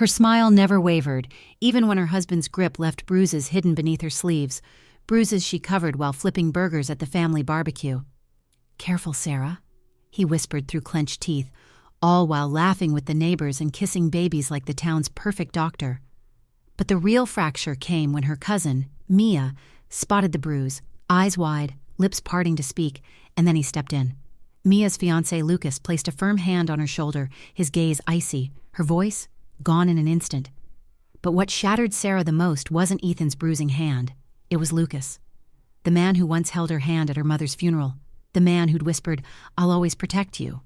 Her smile never wavered, even when her husband's grip left bruises hidden beneath her sleeves, bruises she covered while flipping burgers at the family barbecue. "Careful, Sarah," he whispered through clenched teeth, all while laughing with the neighbors and kissing babies like the town's perfect doctor. But the real fracture came when her cousin, Mia, spotted the bruise, eyes wide, lips parting to speak, and then he stepped in. Mia's fiancé Lucas placed a firm hand on her shoulder, his gaze icy, her voice gone in an instant. But what shattered Sarah the most wasn't Ethan's bruising hand. It was Lucas. The man who once held her hand at her mother's funeral. The man who'd whispered, "I'll always protect you."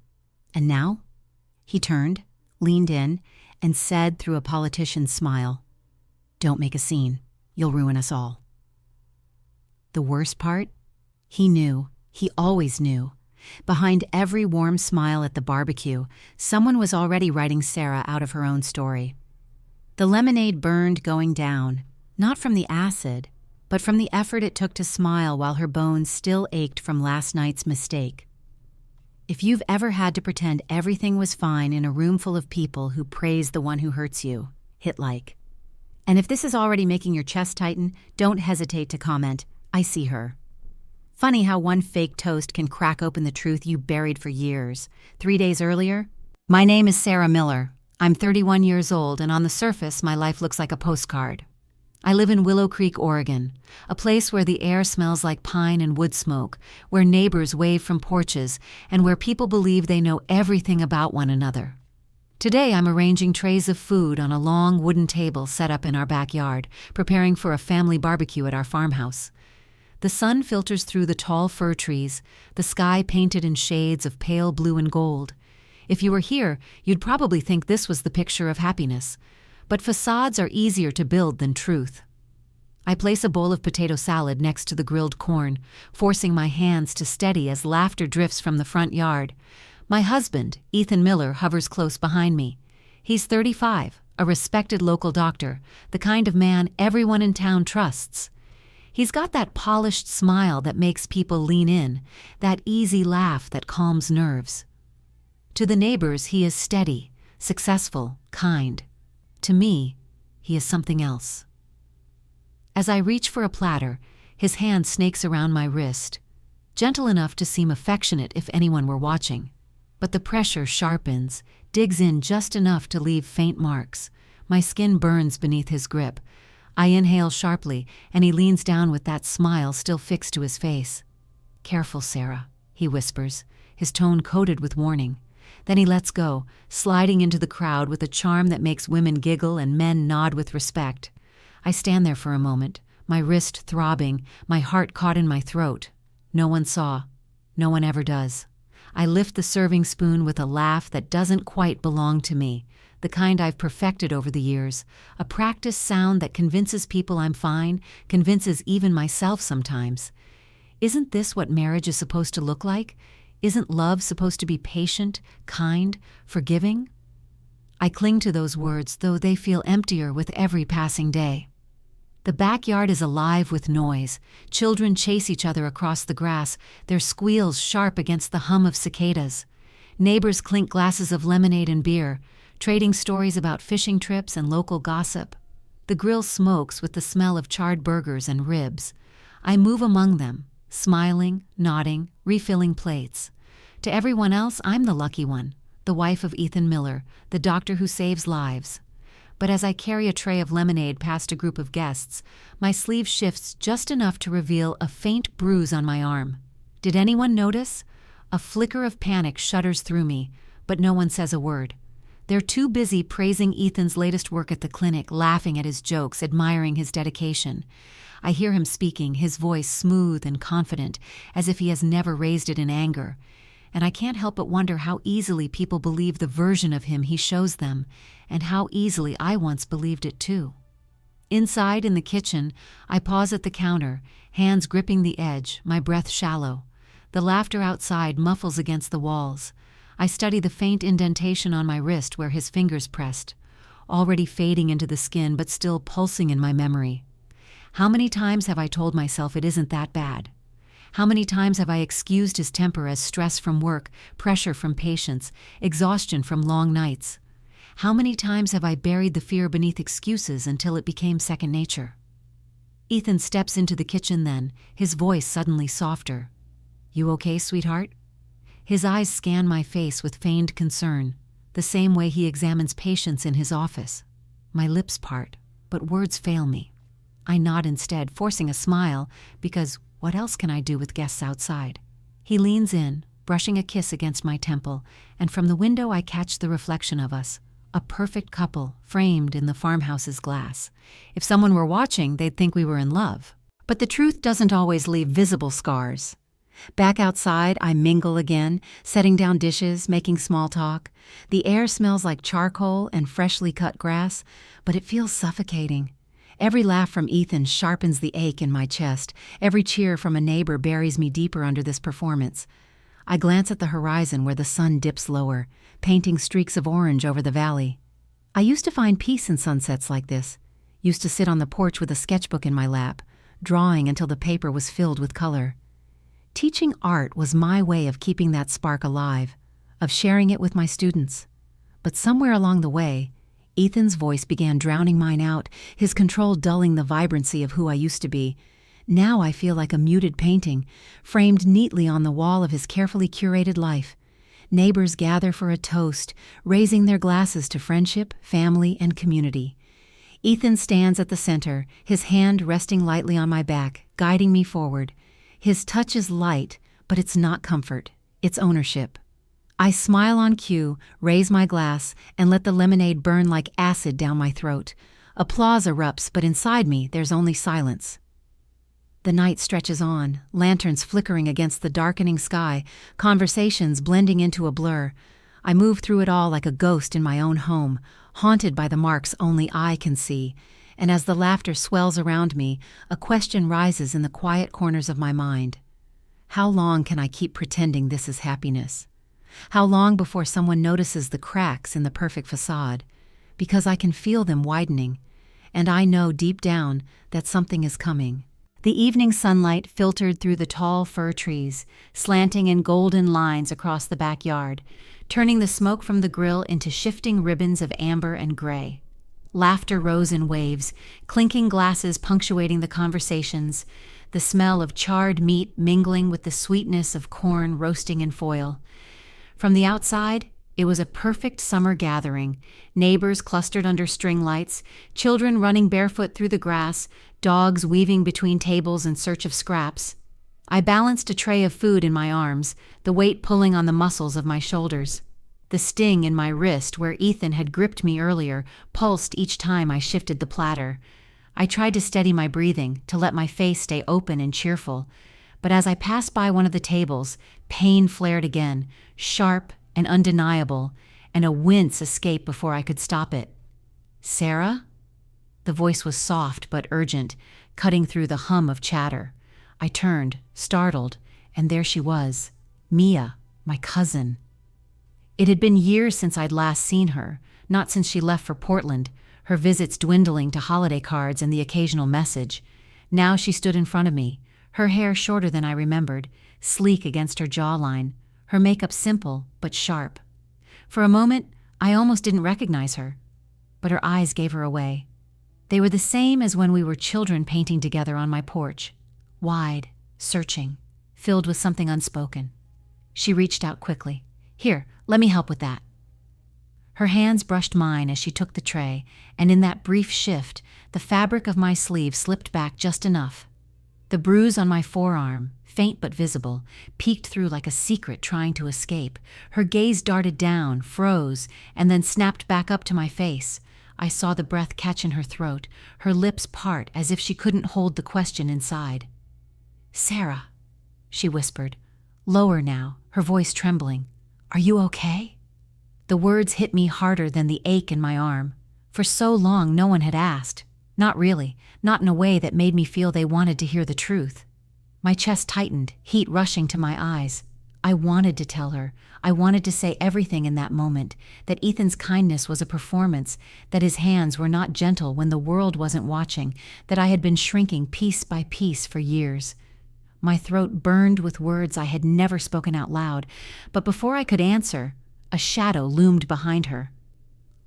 And now? He turned, leaned in, and said through a politician's smile, "Don't make a scene. You'll ruin us all." The worst part? He knew. He always knew. Behind every warm smile at the barbecue, someone was already writing Sarah out of her own story. The lemonade burned going down, not from the acid, but from the effort it took to smile while her bones still ached from last night's mistake. If you've ever had to pretend everything was fine in a room full of people who praise the one who hurts you, hit like. And if this is already making your chest tighten, don't hesitate to comment, "I see her." Funny how one fake toast can crack open the truth you buried for years. 3 days earlier, "My name is Sarah Miller. I'm 31 years old, and on the surface, my life looks like a postcard. I live in Willow Creek, Oregon, a place where the air smells like pine and wood smoke, where neighbors wave from porches, and where people believe they know everything about one another. Today, I'm arranging trays of food on a long wooden table set up in our backyard, preparing for a family barbecue at our farmhouse. The sun filters through the tall fir trees, the sky painted in shades of pale blue and gold. If you were here, you'd probably think this was the picture of happiness. But facades are easier to build than truth. I place a bowl of potato salad next to the grilled corn, forcing my hands to steady as laughter drifts from the front yard. My husband, Ethan Miller, hovers close behind me. He's 35, a respected local doctor, the kind of man everyone in town trusts. He's got that polished smile that makes people lean in, that easy laugh that calms nerves. To the neighbors, he is steady, successful, kind. To me, he is something else. As I reach for a platter, his hand snakes around my wrist, gentle enough to seem affectionate if anyone were watching. But the pressure sharpens, digs in just enough to leave faint marks. My skin burns beneath his grip. I inhale sharply, and he leans down with that smile still fixed to his face. "Careful, Sarah," he whispers, his tone coated with warning. Then he lets go, sliding into the crowd with a charm that makes women giggle and men nod with respect. I stand there for a moment, my wrist throbbing, my heart caught in my throat. No one saw. No one ever does. I lift the serving spoon with a laugh that doesn't quite belong to me, the kind I've perfected over the years, a practiced sound that convinces people I'm fine, convinces even myself sometimes. Isn't this what marriage is supposed to look like? Isn't love supposed to be patient, kind, forgiving? I cling to those words, though they feel emptier with every passing day. The backyard is alive with noise. Children chase each other across the grass, their squeals sharp against the hum of cicadas. Neighbors clink glasses of lemonade and beer, trading stories about fishing trips and local gossip. The grill smokes with the smell of charred burgers and ribs. I move among them, smiling, nodding, refilling plates. To everyone else, I'm the lucky one, the wife of Ethan Miller, the doctor who saves lives. But as I carry a tray of lemonade past a group of guests, my sleeve shifts just enough to reveal a faint bruise on my arm. Did anyone notice? A flicker of panic shudders through me, but no one says a word. They're too busy praising Ethan's latest work at the clinic, laughing at his jokes, admiring his dedication. I hear him speaking, his voice smooth and confident, as if he has never raised it in anger. And I can't help but wonder how easily people believe the version of him he shows them, and how easily I once believed it too. Inside in the kitchen, I pause at the counter, hands gripping the edge, my breath shallow. The laughter outside muffles against the walls. I study the faint indentation on my wrist where his fingers pressed, already fading into the skin but still pulsing in my memory. How many times have I told myself it isn't that bad? How many times have I excused his temper as stress from work, pressure from patients, exhaustion from long nights? How many times have I buried the fear beneath excuses until it became second nature? Ethan steps into the kitchen then, his voice suddenly softer. "You okay, sweetheart?" His eyes scan my face with feigned concern, the same way he examines patients in his office. My lips part, but words fail me. I nod instead, forcing a smile, because what else can I do with guests outside? He leans in, brushing a kiss against my temple, and from the window I catch the reflection of us, a perfect couple framed in the farmhouse's glass. If someone were watching, they'd think we were in love. But the truth doesn't always leave visible scars. Back outside, I mingle again, setting down dishes, making small talk. The air smells like charcoal and freshly cut grass, but it feels suffocating. Every laugh from Ethan sharpens the ache in my chest. Every cheer from a neighbor buries me deeper under this performance. I glance at the horizon where the sun dips lower, painting streaks of orange over the valley. I used to find peace in sunsets like this. Used to sit on the porch with a sketchbook in my lap, drawing until the paper was filled with color. Teaching art was my way of keeping that spark alive, of sharing it with my students. But somewhere along the way, Ethan's voice began drowning mine out, his control dulling the vibrancy of who I used to be. Now I feel like a muted painting, framed neatly on the wall of his carefully curated life. Neighbors gather for a toast, raising their glasses to friendship, family, and community. Ethan stands at the center, his hand resting lightly on my back, guiding me forward. His touch is light, but it's not comfort, it's ownership. I smile on cue, raise my glass, and let the lemonade burn like acid down my throat. Applause erupts, but inside me there's only silence. The night stretches on, lanterns flickering against the darkening sky, conversations blending into a blur. I move through it all like a ghost in my own home, haunted by the marks only I can see. And as the laughter swells around me, a question rises in the quiet corners of my mind. How long can I keep pretending this is happiness? How long before someone notices the cracks in the perfect facade? Because I can feel them widening, and I know deep down that something is coming. The evening sunlight filtered through the tall fir trees, slanting in golden lines across the backyard, turning the smoke from the grill into shifting ribbons of amber and gray. Laughter rose in waves, clinking glasses punctuating the conversations, the smell of charred meat mingling with the sweetness of corn roasting in foil. From the outside, it was a perfect summer gathering, neighbors clustered under string lights, children running barefoot through the grass, dogs weaving between tables in search of scraps. I balanced a tray of food in my arms, the weight pulling on the muscles of my shoulders. The sting in my wrist, where Ethan had gripped me earlier, pulsed each time I shifted the platter. I tried to steady my breathing, to let my face stay open and cheerful. But as I passed by one of the tables, pain flared again, sharp and undeniable, and a wince escaped before I could stop it. "Sarah?" The voice was soft but urgent, cutting through the hum of chatter. I turned, startled, and there she was, Mia, my cousin. It had been years since I'd last seen her, not since she left for Portland, her visits dwindling to holiday cards and the occasional message. Now she stood in front of me, her hair shorter than I remembered, sleek against her jawline, her makeup simple but sharp. For a moment, I almost didn't recognize her, but her eyes gave her away. They were the same as when we were children painting together on my porch, wide, searching, filled with something unspoken. She reached out quickly. "Here, let me help with that." Her hands brushed mine as she took the tray, and in that brief shift, the fabric of my sleeve slipped back just enough. The bruise on my forearm, faint but visible, peeked through like a secret trying to escape. Her gaze darted down, froze, and then snapped back up to my face. I saw the breath catch in her throat, her lips part as if she couldn't hold the question inside. "Sarah," she whispered, lower now, her voice trembling. "Are you okay?" The words hit me harder than the ache in my arm. For so long, no one had asked. Not really, not in a way that made me feel they wanted to hear the truth. My chest tightened, heat rushing to my eyes. I wanted to tell her. I wanted to say everything in that moment, that Ethan's kindness was a performance, that his hands were not gentle when the world wasn't watching, that I had been shrinking piece by piece for years. My throat burned with words I had never spoken out loud, but before I could answer, a shadow loomed behind her.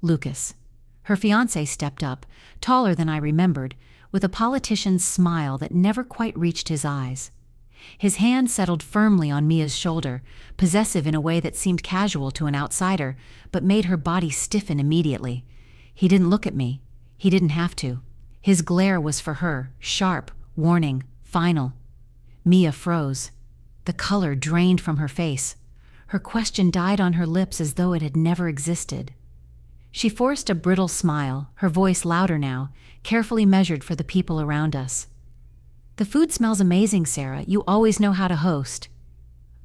Lucas. Her fiancé stepped up, taller than I remembered, with a politician's smile that never quite reached his eyes. His hand settled firmly on Mia's shoulder, possessive in a way that seemed casual to an outsider, but made her body stiffen immediately. He didn't look at me. He didn't have to. His glare was for her, sharp, warning, final. Mia froze. The color drained from her face. Her question died on her lips as though it had never existed. She forced a brittle smile, her voice louder now, carefully measured for the people around us. "The food smells amazing, Sarah. You always know how to host."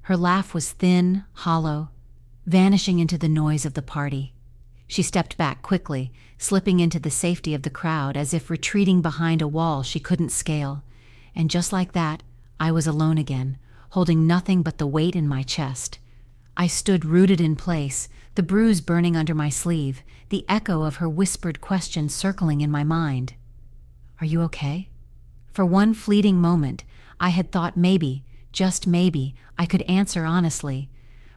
Her laugh was thin, hollow, vanishing into the noise of the party. She stepped back quickly, slipping into the safety of the crowd as if retreating behind a wall she couldn't scale. And just like that, I was alone again, holding nothing but the weight in my chest. I stood rooted in place, the bruise burning under my sleeve, the echo of her whispered question circling in my mind. "Are you okay?" For one fleeting moment, I had thought maybe, just maybe, I could answer honestly,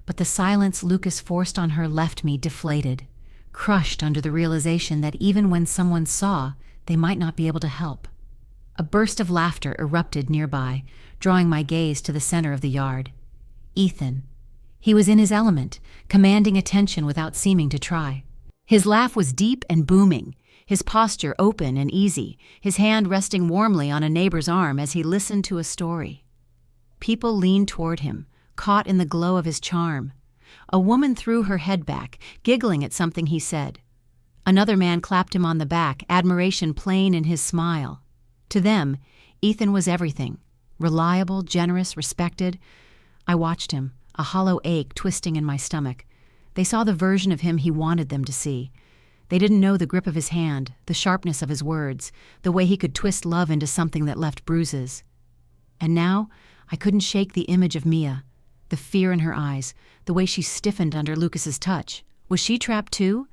but the silence Lucas forced on her left me deflated, crushed under the realization that even when someone saw, they might not be able to help. A burst of laughter erupted nearby, drawing my gaze to the center of the yard. Ethan. He was in his element, commanding attention without seeming to try. His laugh was deep and booming, his posture open and easy, his hand resting warmly on a neighbor's arm as he listened to a story. People leaned toward him, caught in the glow of his charm. A woman threw her head back, giggling at something he said. Another man clapped him on the back, admiration plain in his smile. To them, Ethan was everything. Reliable, generous, respected. I watched him, a hollow ache twisting in my stomach. They saw the version of him he wanted them to see. They didn't know the grip of his hand, the sharpness of his words, the way he could twist love into something that left bruises. And now, I couldn't shake the image of Mia, the fear in her eyes, the way she stiffened under Lucas's touch. Was she trapped too?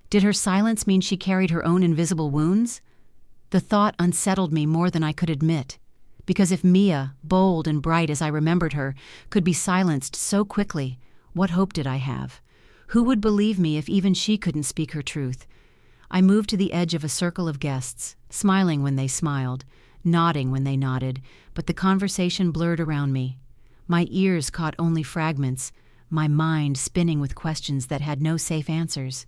Did her silence mean she carried her own invisible wounds? The thought unsettled me more than I could admit, because if Mia, bold and bright as I remembered her, could be silenced so quickly, what hope did I have? Who would believe me if even she couldn't speak her truth? I moved to the edge of a circle of guests, smiling when they smiled, nodding when they nodded, but the conversation blurred around me. My ears caught only fragments, my mind spinning with questions that had no safe answers.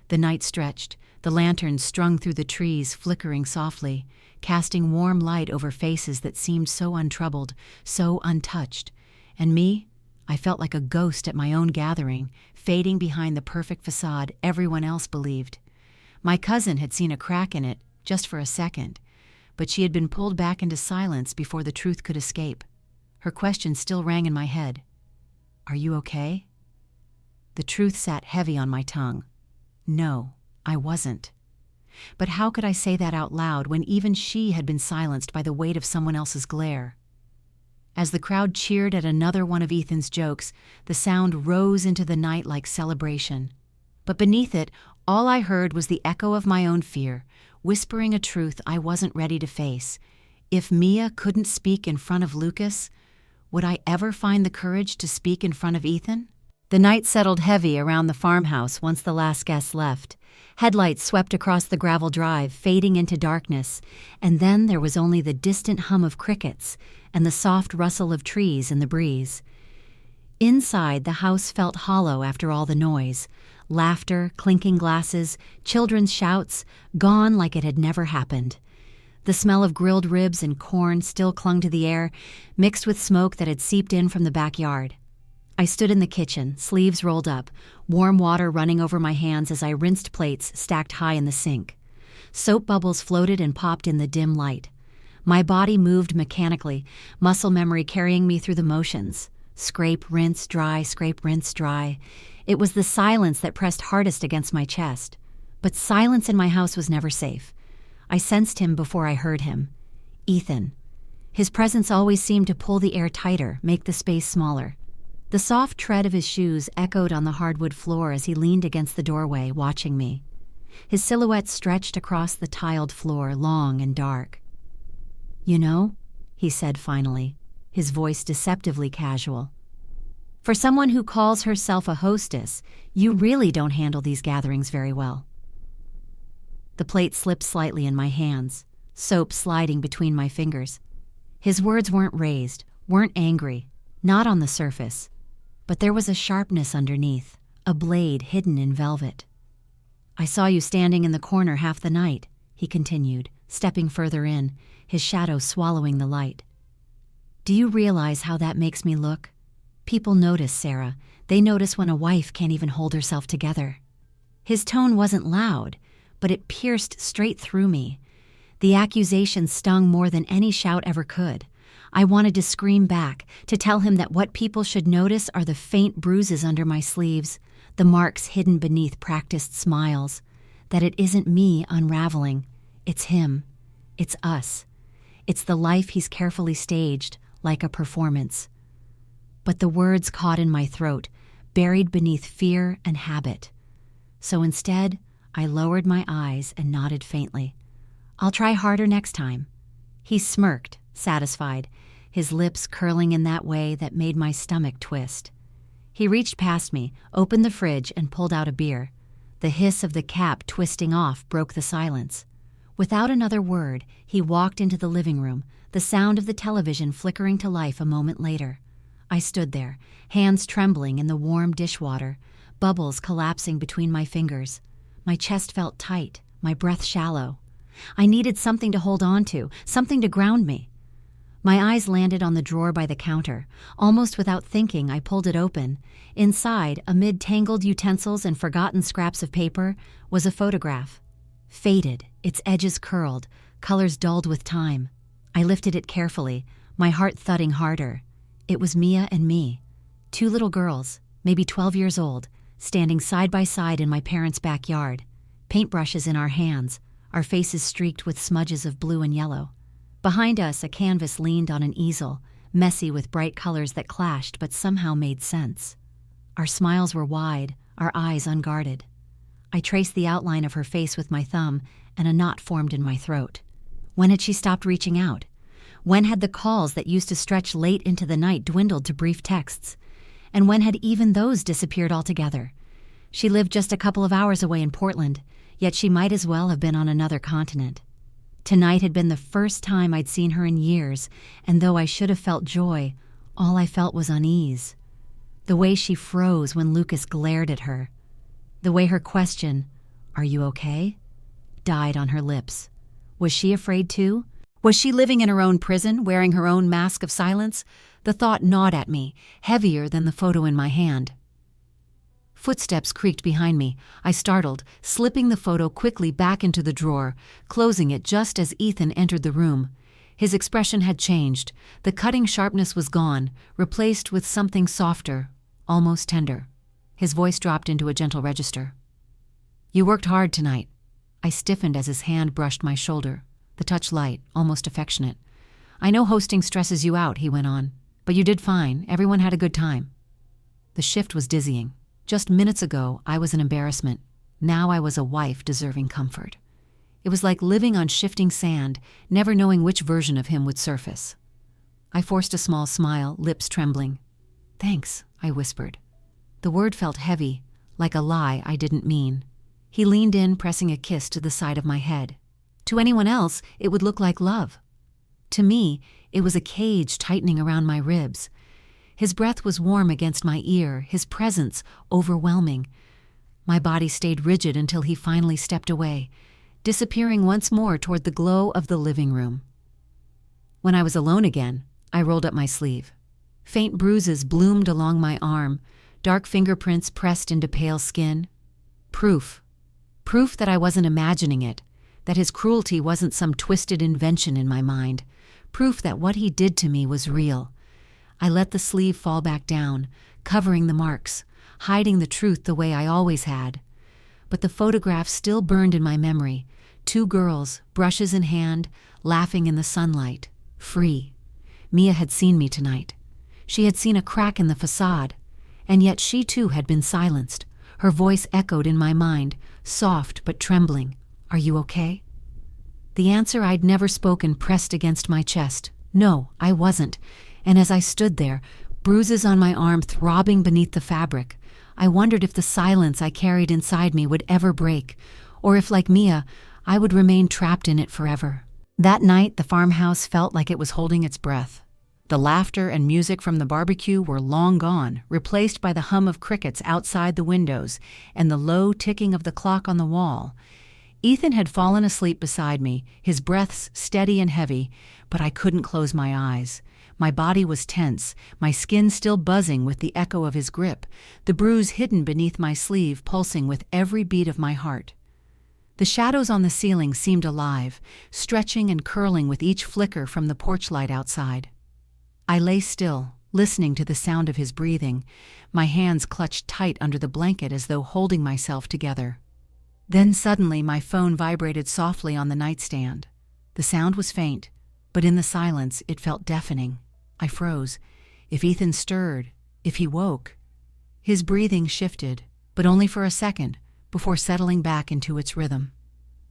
The night stretched, the lanterns strung through the trees flickering softly, casting warm light over faces that seemed so untroubled, so untouched. And me? I felt like a ghost at my own gathering, fading behind the perfect facade everyone else believed. My cousin had seen a crack in it, just for a second, but she had been pulled back into silence before the truth could escape. Her question still rang in my head. "Are you okay?" The truth sat heavy on my tongue. No, I wasn't. But how could I say that out loud when even she had been silenced by the weight of someone else's glare? As the crowd cheered at another one of Ethan's jokes, the sound rose into the night like celebration. But beneath it, all I heard was the echo of my own fear, whispering a truth I wasn't ready to face. If Mia couldn't speak in front of Lucas, would I ever find the courage to speak in front of Ethan? The night settled heavy around the farmhouse once the last guests left. Headlights swept across the gravel drive, fading into darkness, and then there was only the distant hum of crickets and the soft rustle of trees in the breeze. Inside, the house felt hollow after all the noise. Laughter, clinking glasses, children's shouts, gone like it had never happened. The smell of grilled ribs and corn still clung to the air, mixed with smoke that had seeped in from the backyard. I stood in the kitchen, sleeves rolled up, warm water running over my hands as I rinsed plates stacked high in the sink. Soap bubbles floated and popped in the dim light. My body moved mechanically, muscle memory carrying me through the motions. Scrape, rinse, dry, scrape, rinse, dry. It was the silence that pressed hardest against my chest. But silence in my house was never safe. I sensed him before I heard him. Ethan. His presence always seemed to pull the air tighter, make the space smaller. The soft tread of his shoes echoed on the hardwood floor as he leaned against the doorway, watching me. His silhouette stretched across the tiled floor, long and dark. "You know," he said finally, his voice deceptively casual, For someone who calls herself a hostess, you really don't handle these gatherings very well." The plate slipped slightly in my hands, soap sliding between my fingers. His words weren't raised, weren't angry, not on the surface, but there was a sharpness underneath, a blade hidden in velvet. "I saw you standing in the corner half the night," he continued, stepping further in, his shadow swallowing the light. "Do you realize how that makes me look? People notice, Sarah. They notice when a wife can't even hold herself together." His tone wasn't loud, but it pierced straight through me. The accusation stung more than any shout ever could. I wanted to scream back, to tell him that what people should notice are the faint bruises under my sleeves, the marks hidden beneath practiced smiles, that it isn't me unraveling, it's him, it's us. It's the life he's carefully staged, like a performance. But the words caught in my throat, buried beneath fear and habit. So instead, I lowered my eyes and nodded faintly. "I'll try harder next time." He smirked, satisfied, his lips curling in that way that made my stomach twist. He reached past me, opened the fridge, and pulled out a beer. The hiss of the cap twisting off broke the silence. Without another word, he walked into the living room, the sound of the television flickering to life a moment later. I stood there, hands trembling in the warm dishwater, bubbles collapsing between my fingers. My chest felt tight, my breath shallow. I needed something to hold on to, something to ground me. My eyes landed on the drawer by the counter. Almost without thinking, I pulled it open. Inside, amid tangled utensils and forgotten scraps of paper, was a photograph. Faded, its edges curled, colors dulled with time. I lifted it carefully, my heart thudding harder. It was Mia and me, 2 little girls, maybe 12 years old, standing side by side in my parents' backyard, paintbrushes in our hands, our faces streaked with smudges of blue and yellow. Behind us, a canvas leaned on an easel, messy with bright colors that clashed but somehow made sense. Our smiles were wide, our eyes unguarded. I traced the outline of her face with my thumb, and a knot formed in my throat. When had she stopped reaching out? When had the calls that used to stretch late into the night dwindled to brief texts? And when had even those disappeared altogether? She lived just a couple of hours away in Portland, yet she might as well have been on another continent. Tonight had been the first time I'd seen her in years, and though I should have felt joy, all I felt was unease. The way she froze when Lucas glared at her. The way her question, "Are you okay?" died on her lips. Was she afraid too? Was she living in her own prison, wearing her own mask of silence? The thought gnawed at me, heavier than the photo in my hand. Footsteps creaked behind me. I startled, slipping the photo quickly back into the drawer, closing it just as Ethan entered the room. His expression had changed. The cutting sharpness was gone, replaced with something softer, almost tender. His voice dropped into a gentle register. "You worked hard tonight." I stiffened as his hand brushed my shoulder, the touch light, almost affectionate. "I know hosting stresses you out," he went on, "but you did fine. Everyone had a good time." The shift was dizzying. Just minutes ago, I was an embarrassment. Now I was a wife deserving comfort. It was like living on shifting sand, never knowing which version of him would surface. I forced a small smile, lips trembling. "Thanks," I whispered. The word felt heavy, like a lie I didn't mean. He leaned in, pressing a kiss to the side of my head. To anyone else, it would look like love. To me, it was a cage tightening around my ribs. His breath was warm against my ear, his presence overwhelming. My body stayed rigid until he finally stepped away, disappearing once more toward the glow of the living room. When I was alone again, I rolled up my sleeve. Faint bruises bloomed along my arm, dark fingerprints pressed into pale skin. Proof. Proof that I wasn't imagining it, that his cruelty wasn't some twisted invention in my mind. Proof that what he did to me was real. I let the sleeve fall back down, covering the marks, hiding the truth the way I always had. But the photograph still burned in my memory. 2 girls, brushes in hand, laughing in the sunlight, free. Mia had seen me tonight. She had seen a crack in the facade, and yet she too had been silenced. Her voice echoed in my mind, soft but trembling. "Are you okay?" The answer I'd never spoken pressed against my chest. No, I wasn't. And as I stood there, bruises on my arm throbbing beneath the fabric. I wondered if the silence I carried inside me would ever break, or if, like Mia, I would remain trapped in it forever. That night, the farmhouse felt like it was holding its breath. The laughter and music from the barbecue were long gone, replaced by the hum of crickets outside the windows and the low ticking of the clock on the wall. Ethan had fallen asleep beside me, his breaths steady and heavy, but I couldn't close my eyes. My body was tense, my skin still buzzing with the echo of his grip, the bruise hidden beneath my sleeve pulsing with every beat of my heart. The shadows on the ceiling seemed alive, stretching and curling with each flicker from the porch light outside. I lay still, listening to the sound of his breathing, my hands clutched tight under the blanket as though holding myself together. Then suddenly my phone vibrated softly on the nightstand. The sound was faint, but in the silence it felt deafening. I froze. If Ethan stirred, if he woke. His breathing shifted, but only for a second, before settling back into its rhythm.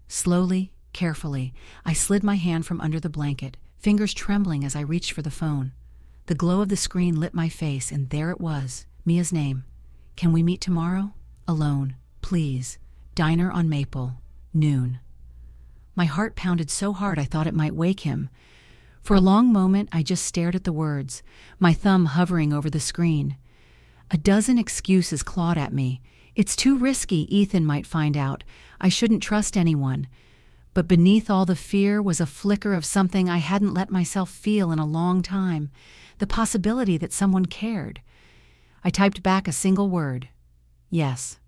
Slowly, carefully, I slid my hand from under the blanket, fingers trembling as I reached for the phone. The glow of the screen lit my face, and there it was, Mia's name. "Can we meet tomorrow? Alone, please. Diner on Maple, noon." My heart pounded so hard I thought it might wake him. For a long moment, I just stared at the words, my thumb hovering over the screen. A dozen excuses clawed at me. It's too risky, Ethan might find out. I shouldn't trust anyone. But beneath all the fear was a flicker of something I hadn't let myself feel in a long time, the possibility that someone cared. I typed back a single word, yes.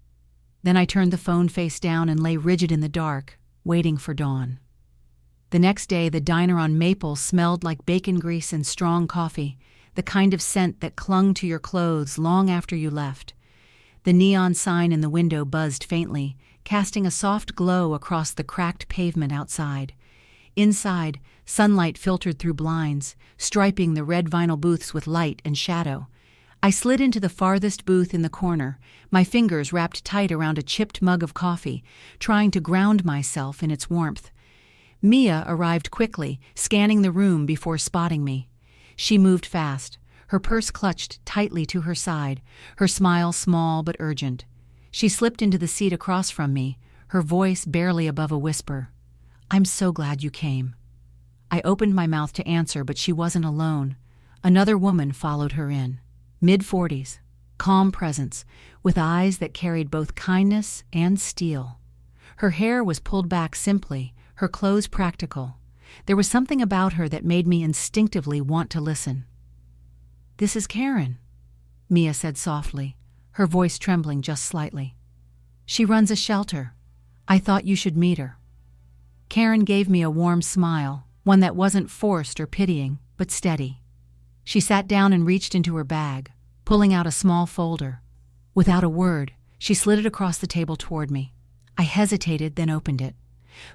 Then I turned the phone face down and lay rigid in the dark, waiting for dawn. The next day, the diner on Maple smelled like bacon grease and strong coffee, the kind of scent that clung to your clothes long after you left. The neon sign in the window buzzed faintly, casting a soft glow across the cracked pavement outside. Inside, sunlight filtered through blinds, striping the red vinyl booths with light and shadow. I slid into the farthest booth in the corner, my fingers wrapped tight around a chipped mug of coffee, trying to ground myself in its warmth. Mia arrived quickly, scanning the room before spotting me. She moved fast, her purse clutched tightly to her side, her smile small but urgent. She slipped into the seat across from me, her voice barely above a whisper. "I'm so glad you came." I opened my mouth to answer, but she wasn't alone. Another woman followed her in. Mid-40s, calm presence, with eyes that carried both kindness and steel. Her hair was pulled back simply, her clothes practical. There was something about her that made me instinctively want to listen. "This is Karen," Mia said softly, her voice trembling just slightly. "She runs a shelter. I thought you should meet her." Karen gave me a warm smile, one that wasn't forced or pitying, but steady. She sat down and reached into her bag, pulling out a small folder. Without a word, she slid it across the table toward me. I hesitated, then opened it.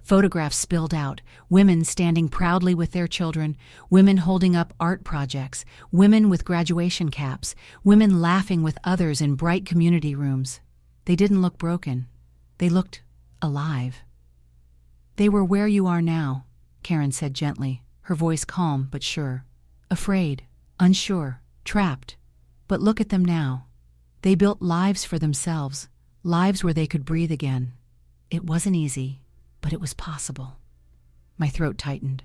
Photographs spilled out, women standing proudly with their children, women holding up art projects, women with graduation caps, women laughing with others in bright community rooms. They didn't look broken. They looked alive. "They were where you are now," Karen said gently, her voice calm but sure. "Afraid, unsure, trapped. But look at them now. They built lives for themselves, lives where they could breathe again. It wasn't easy, but it was possible." My throat tightened.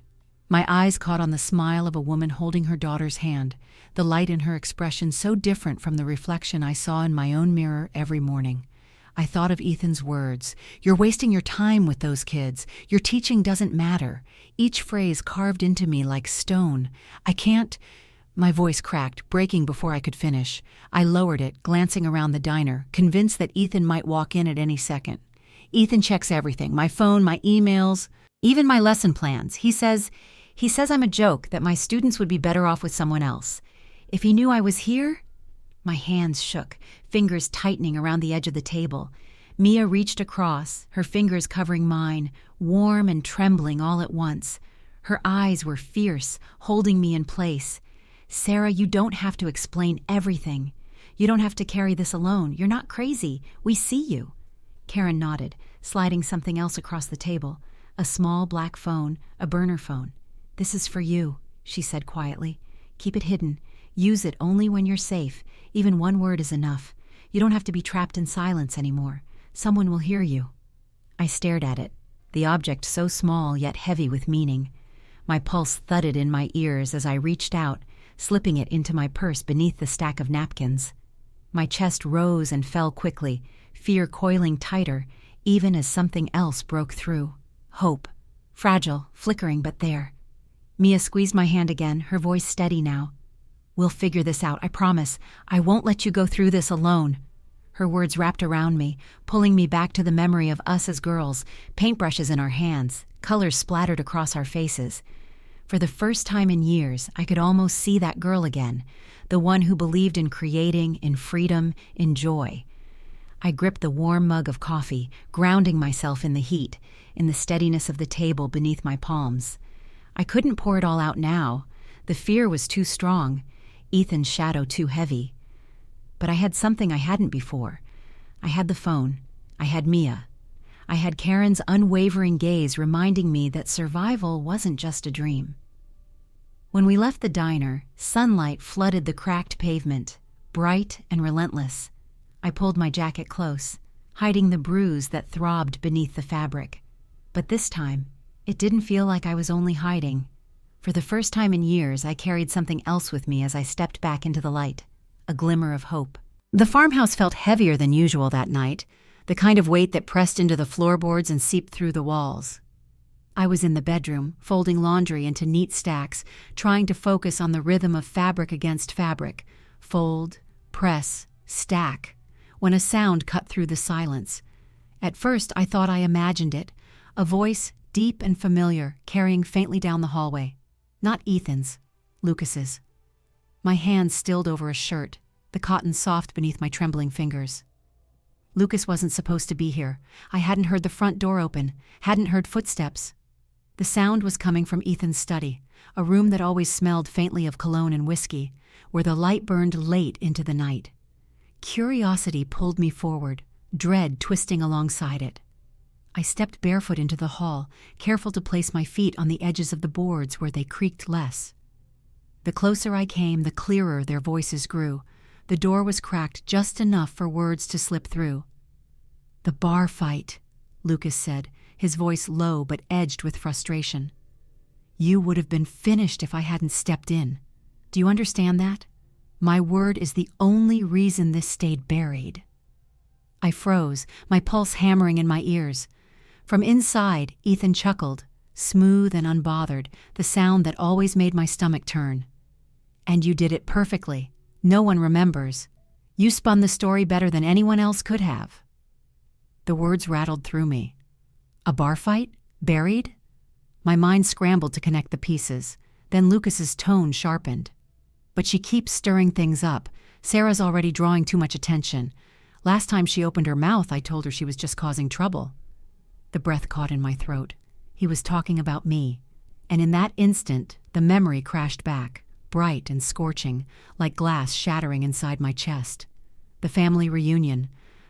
My eyes caught on the smile of a woman holding her daughter's hand, the light in her expression so different from the reflection I saw in my own mirror every morning. I thought of Ethan's words, "You're wasting your time with those kids. Your teaching doesn't matter." Each phrase carved into me like stone. "I can't—" My voice cracked, breaking before I could finish. I lowered it, glancing around the diner, convinced that Ethan might walk in at any second. "Ethan checks everything, my phone, my emails, even my lesson plans. He says I'm a joke, that my students would be better off with someone else. If he knew I was here—" My hands shook, fingers tightening around the edge of the table. Mia reached across, her fingers covering mine, warm and trembling all at once. Her eyes were fierce, holding me in place. "Sarah, you don't have to explain everything. You don't have to carry this alone. You're not crazy. We see you." Karen nodded, sliding something else across the table. A small black phone, a burner phone. "This is for you," she said quietly. "Keep it hidden. Use it only when you're safe. Even one word is enough. You don't have to be trapped in silence anymore. Someone will hear you." I stared at it, the object so small yet heavy with meaning. My pulse thudded in my ears as I reached out, slipping it into my purse beneath the stack of napkins. My chest rose and fell quickly, fear coiling tighter, even as something else broke through. Hope. Fragile, flickering, but there. Mia squeezed my hand again, her voice steady now. "We'll figure this out, I promise. I won't let you go through this alone." Her words wrapped around me, pulling me back to the memory of us as girls, paintbrushes in our hands, colors splattered across our faces. For the first time in years, I could almost see that girl again, the one who believed in creating, in freedom, in joy. I gripped the warm mug of coffee, grounding myself in the heat, in the steadiness of the table beneath my palms. I couldn't pour it all out now. The fear was too strong, Ethan's shadow too heavy. But I had something I hadn't before. I had the phone. I had Mia. I had Karen's unwavering gaze reminding me that survival wasn't just a dream. When we left the diner, sunlight flooded the cracked pavement, bright and relentless. I pulled my jacket close, hiding the bruise that throbbed beneath the fabric. But this time, it didn't feel like I was only hiding. For the first time in years, I carried something else with me as I stepped back into the light, a glimmer of hope. The farmhouse felt heavier than usual that night, the kind of weight that pressed into the floorboards and seeped through the walls. I was in the bedroom, folding laundry into neat stacks, trying to focus on the rhythm of fabric against fabric, fold, press, stack, when a sound cut through the silence. At first, I thought I imagined it, a voice deep and familiar, carrying faintly down the hallway. Not Ethan's, Lucas's. My hands stilled over a shirt, the cotton soft beneath my trembling fingers. Lucas wasn't supposed to be here. I hadn't heard the front door open, hadn't heard footsteps. The sound was coming from Ethan's study, a room that always smelled faintly of cologne and whiskey, where the light burned late into the night. Curiosity pulled me forward, dread twisting alongside it. I stepped barefoot into the hall, careful to place my feet on the edges of the boards where they creaked less. The closer I came, the clearer their voices grew. The door was cracked just enough for words to slip through. "The bar fight," Lucas said, his voice low but edged with frustration. "You would have been finished if I hadn't stepped in. Do you understand that? My word is the only reason this stayed buried." I froze, my pulse hammering in my ears. From inside, Ethan chuckled, smooth and unbothered, the sound that always made my stomach turn. "And you did it perfectly. No one remembers. You spun the story better than anyone else could have." The words rattled through me. A bar fight? Buried? My mind scrambled to connect the pieces. Then Lucas's tone sharpened. "But she keeps stirring things up. Sarah's already drawing too much attention. Last time she opened her mouth, I told her she was just causing trouble." The breath caught in my throat. He was talking about me. And in that instant, the memory crashed back, bright and scorching, like glass shattering inside my chest. The family reunion.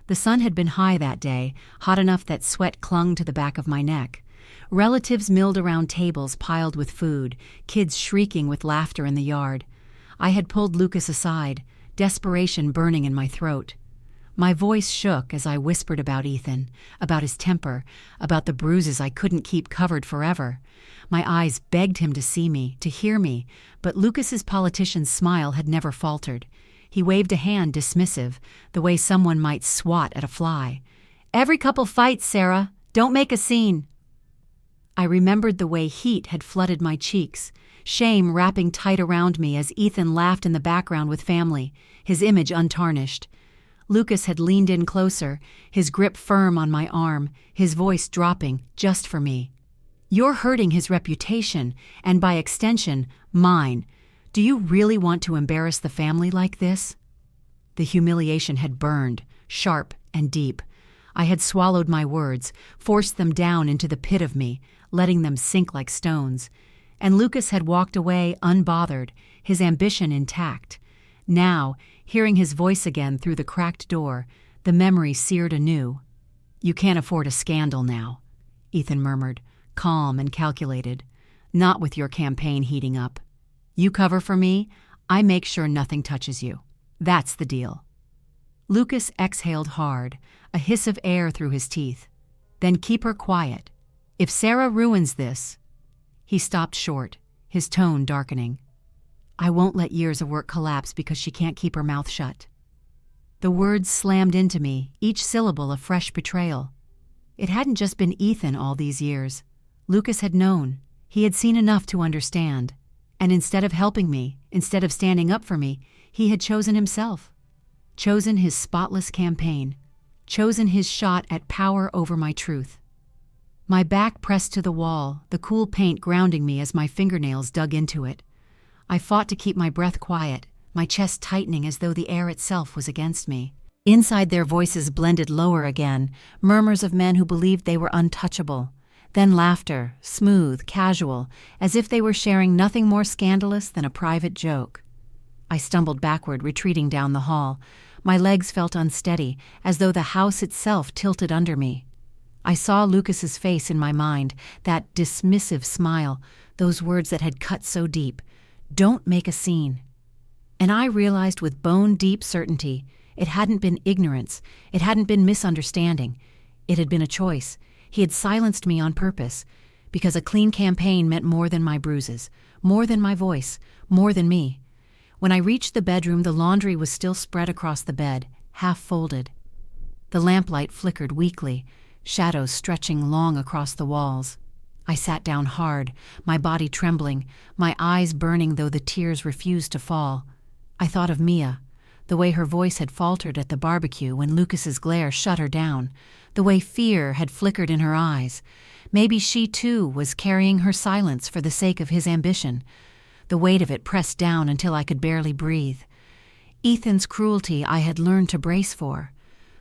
The sun had been high that day, hot enough that sweat clung to the back of my neck. Relatives milled around tables piled with food, kids shrieking with laughter in the yard. I had pulled Lucas aside, desperation burning in my throat. My voice shook as I whispered about Ethan, about his temper, about the bruises I couldn't keep covered forever. My eyes begged him to see me, to hear me, but Lucas's politician's smile had never faltered. He waved a hand dismissive, the way someone might swat at a fly. "Every couple fights, Sarah. Don't make a scene." I remembered the way heat had flooded my cheeks, shame wrapping tight around me as Ethan laughed in the background with family, his image untarnished. Lucas had leaned in closer, his grip firm on my arm, his voice dropping just for me. "You're hurting his reputation, and by extension, mine. Do you really want to embarrass the family like this?" The humiliation had burned, sharp and deep. I had swallowed my words, forced them down into the pit of me, letting them sink like stones. And Lucas had walked away unbothered, his ambition intact. Now, hearing his voice again through the cracked door, the memory seared anew. "You can't afford a scandal now," Ethan murmured, calm and calculated. "Not with your campaign heating up. You cover for me, I make sure nothing touches you. That's the deal." Lucas exhaled hard, a hiss of air through his teeth. "Then keep her quiet. If Sarah ruins this—" He stopped short, his tone darkening. "I won't let years of work collapse because she can't keep her mouth shut." The words slammed into me, each syllable a fresh betrayal. It hadn't just been Ethan all these years. Lucas had known. He had seen enough to understand. And instead of helping me, instead of standing up for me, he had chosen himself. Chosen his spotless campaign. Chosen his shot at power over my truth. My back pressed to the wall, the cool paint grounding me as my fingernails dug into it. I fought to keep my breath quiet, my chest tightening as though the air itself was against me. Inside, their voices blended lower again, murmurs of men who believed they were untouchable. Then laughter, smooth, casual, as if they were sharing nothing more scandalous than a private joke. I stumbled backward, retreating down the hall. My legs felt unsteady, as though the house itself tilted under me. I saw Lucas's face in my mind, that dismissive smile, those words that had cut so deep. "Don't make a scene." And I realized with bone-deep certainty, it hadn't been ignorance, it hadn't been misunderstanding. It had been a choice. He had silenced me on purpose, because a clean campaign meant more than my bruises, more than my voice, more than me. When I reached the bedroom, the laundry was still spread across the bed, half folded. The lamplight flickered weakly, shadows stretching long across the walls. I sat down hard, my body trembling, my eyes burning though the tears refused to fall. I thought of Mia, the way her voice had faltered at the barbecue when Lucas's glare shut her down, the way fear had flickered in her eyes. Maybe she too was carrying her silence for the sake of his ambition. The weight of it pressed down until I could barely breathe. Ethan's cruelty I had learned to brace for.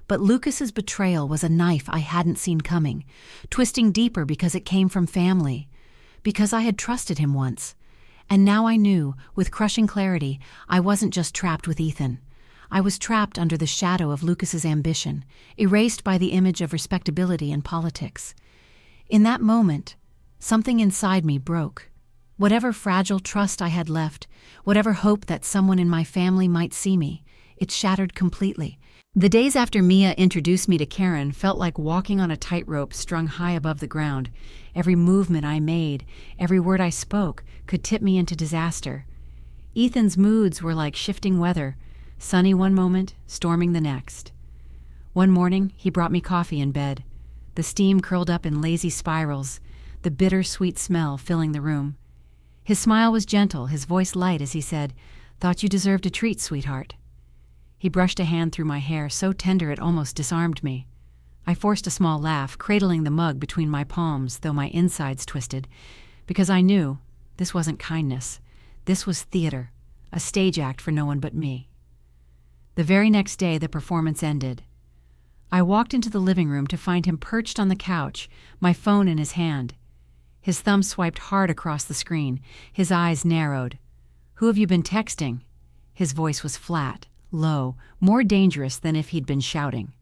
But Lucas's betrayal was a knife I hadn't seen coming, twisting deeper because it came from family, because I had trusted him once. And now I knew, with crushing clarity, I wasn't just trapped with Ethan. I was trapped under the shadow of Lucas's ambition, erased by the image of respectability in politics. In that moment, something inside me broke. Whatever fragile trust I had left, whatever hope that someone in my family might see me, it shattered completely. The days after Mia introduced me to Karen felt like walking on a tightrope strung high above the ground. Every movement I made, every word I spoke, could tip me into disaster. Ethan's moods were like shifting weather, sunny one moment, storming the next. One morning, he brought me coffee in bed. The steam curled up in lazy spirals, the bitter-sweet smell filling the room. His smile was gentle, his voice light as he said, "Thought you deserved a treat, sweetheart." He brushed a hand through my hair, so tender it almost disarmed me. I forced a small laugh, cradling the mug between my palms, though my insides twisted, because I knew this wasn't kindness. This was theater, a stage act for no one but me. The very next day, the performance ended. I walked into the living room to find him perched on the couch, my phone in his hand. His thumb swiped hard across the screen, his eyes narrowed. "Who have you been texting?" His voice was flat, low, more dangerous than if he'd been shouting.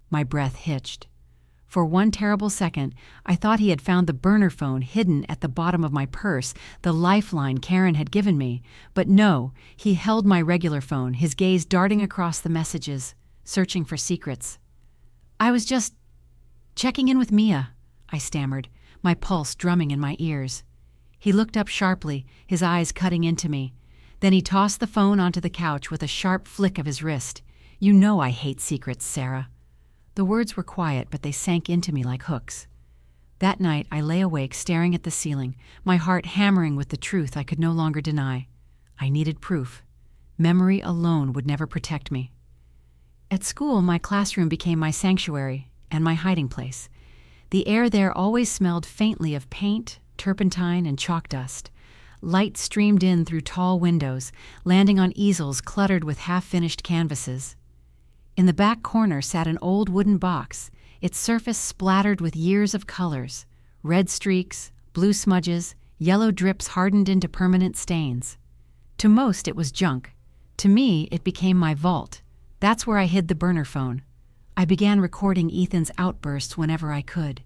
My breath hitched. For one terrible second, I thought he had found the burner phone hidden at the bottom of my purse, the lifeline Karen had given me. But no, he held my regular phone, his gaze darting across the messages, searching for secrets. "I was just checking in with Mia," I stammered, my pulse drumming in my ears. He looked up sharply, his eyes cutting into me. Then he tossed the phone onto the couch with a sharp flick of his wrist. "You know I hate secrets, Sarah." The words were quiet, but they sank into me like hooks. That night, I lay awake staring at the ceiling, my heart hammering with the truth I could no longer deny. I needed proof. Memory alone would never protect me. At school, my classroom became my sanctuary and my hiding place. The air there always smelled faintly of paint, turpentine, and chalk dust. Light streamed in through tall windows, landing on easels cluttered with half-finished canvases. In the back corner sat an old wooden box, its surface splattered with years of colors, red streaks, blue smudges, yellow drips hardened into permanent stains. To most, it was junk. To me, it became my vault. That's where I hid the burner phone. I began recording Ethan's outbursts whenever I could.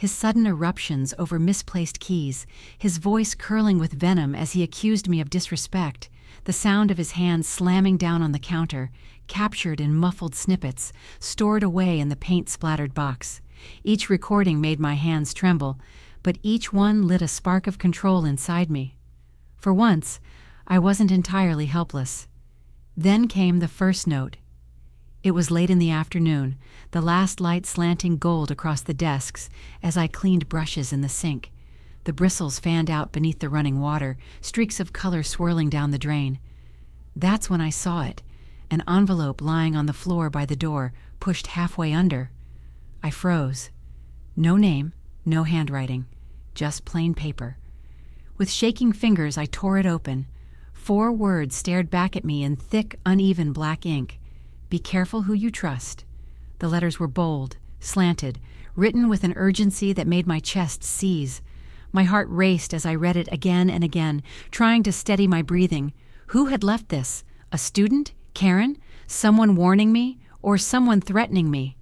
his sudden eruptions over misplaced keys, his voice curling with venom as he accused me of disrespect, the sound of his hands slamming down on the counter, captured in muffled snippets, stored away in the paint-splattered box. Each recording made my hands tremble, but each one lit a spark of control inside me. For once, I wasn't entirely helpless. Then came the first note. It was late in the afternoon, the last light slanting gold across the desks as I cleaned brushes in the sink. The bristles fanned out beneath the running water, streaks of color swirling down the drain. That's when I saw it, an envelope lying on the floor by the door, pushed halfway under. I froze. No name, no handwriting, just plain paper. With shaking fingers, I tore it open. 4 words stared back at me in thick, uneven black ink. Be careful who you trust. The letters were bold, slanted, written with an urgency that made my chest seize. My heart raced as I read it again and again, trying to steady my breathing. Who had left this? A student? Karen? Someone warning me? Or someone threatening me?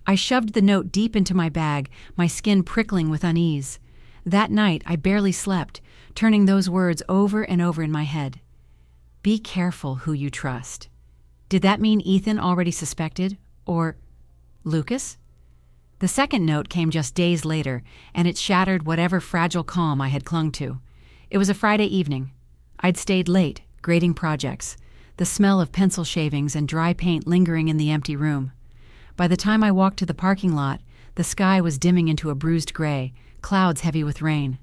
I shoved the note deep into my bag, my skin prickling with unease. That night, I barely slept, turning those words over and over in my head. Be careful who you trust. Did that mean Ethan already suspected? Or Lucas? The second note came just days later, and it shattered whatever fragile calm I had clung to. It was a Friday evening. I'd stayed late, grading projects, the smell of pencil shavings and dry paint lingering in the empty room. By the time I walked to the parking lot, the sky was dimming into a bruised gray, clouds heavy with rain.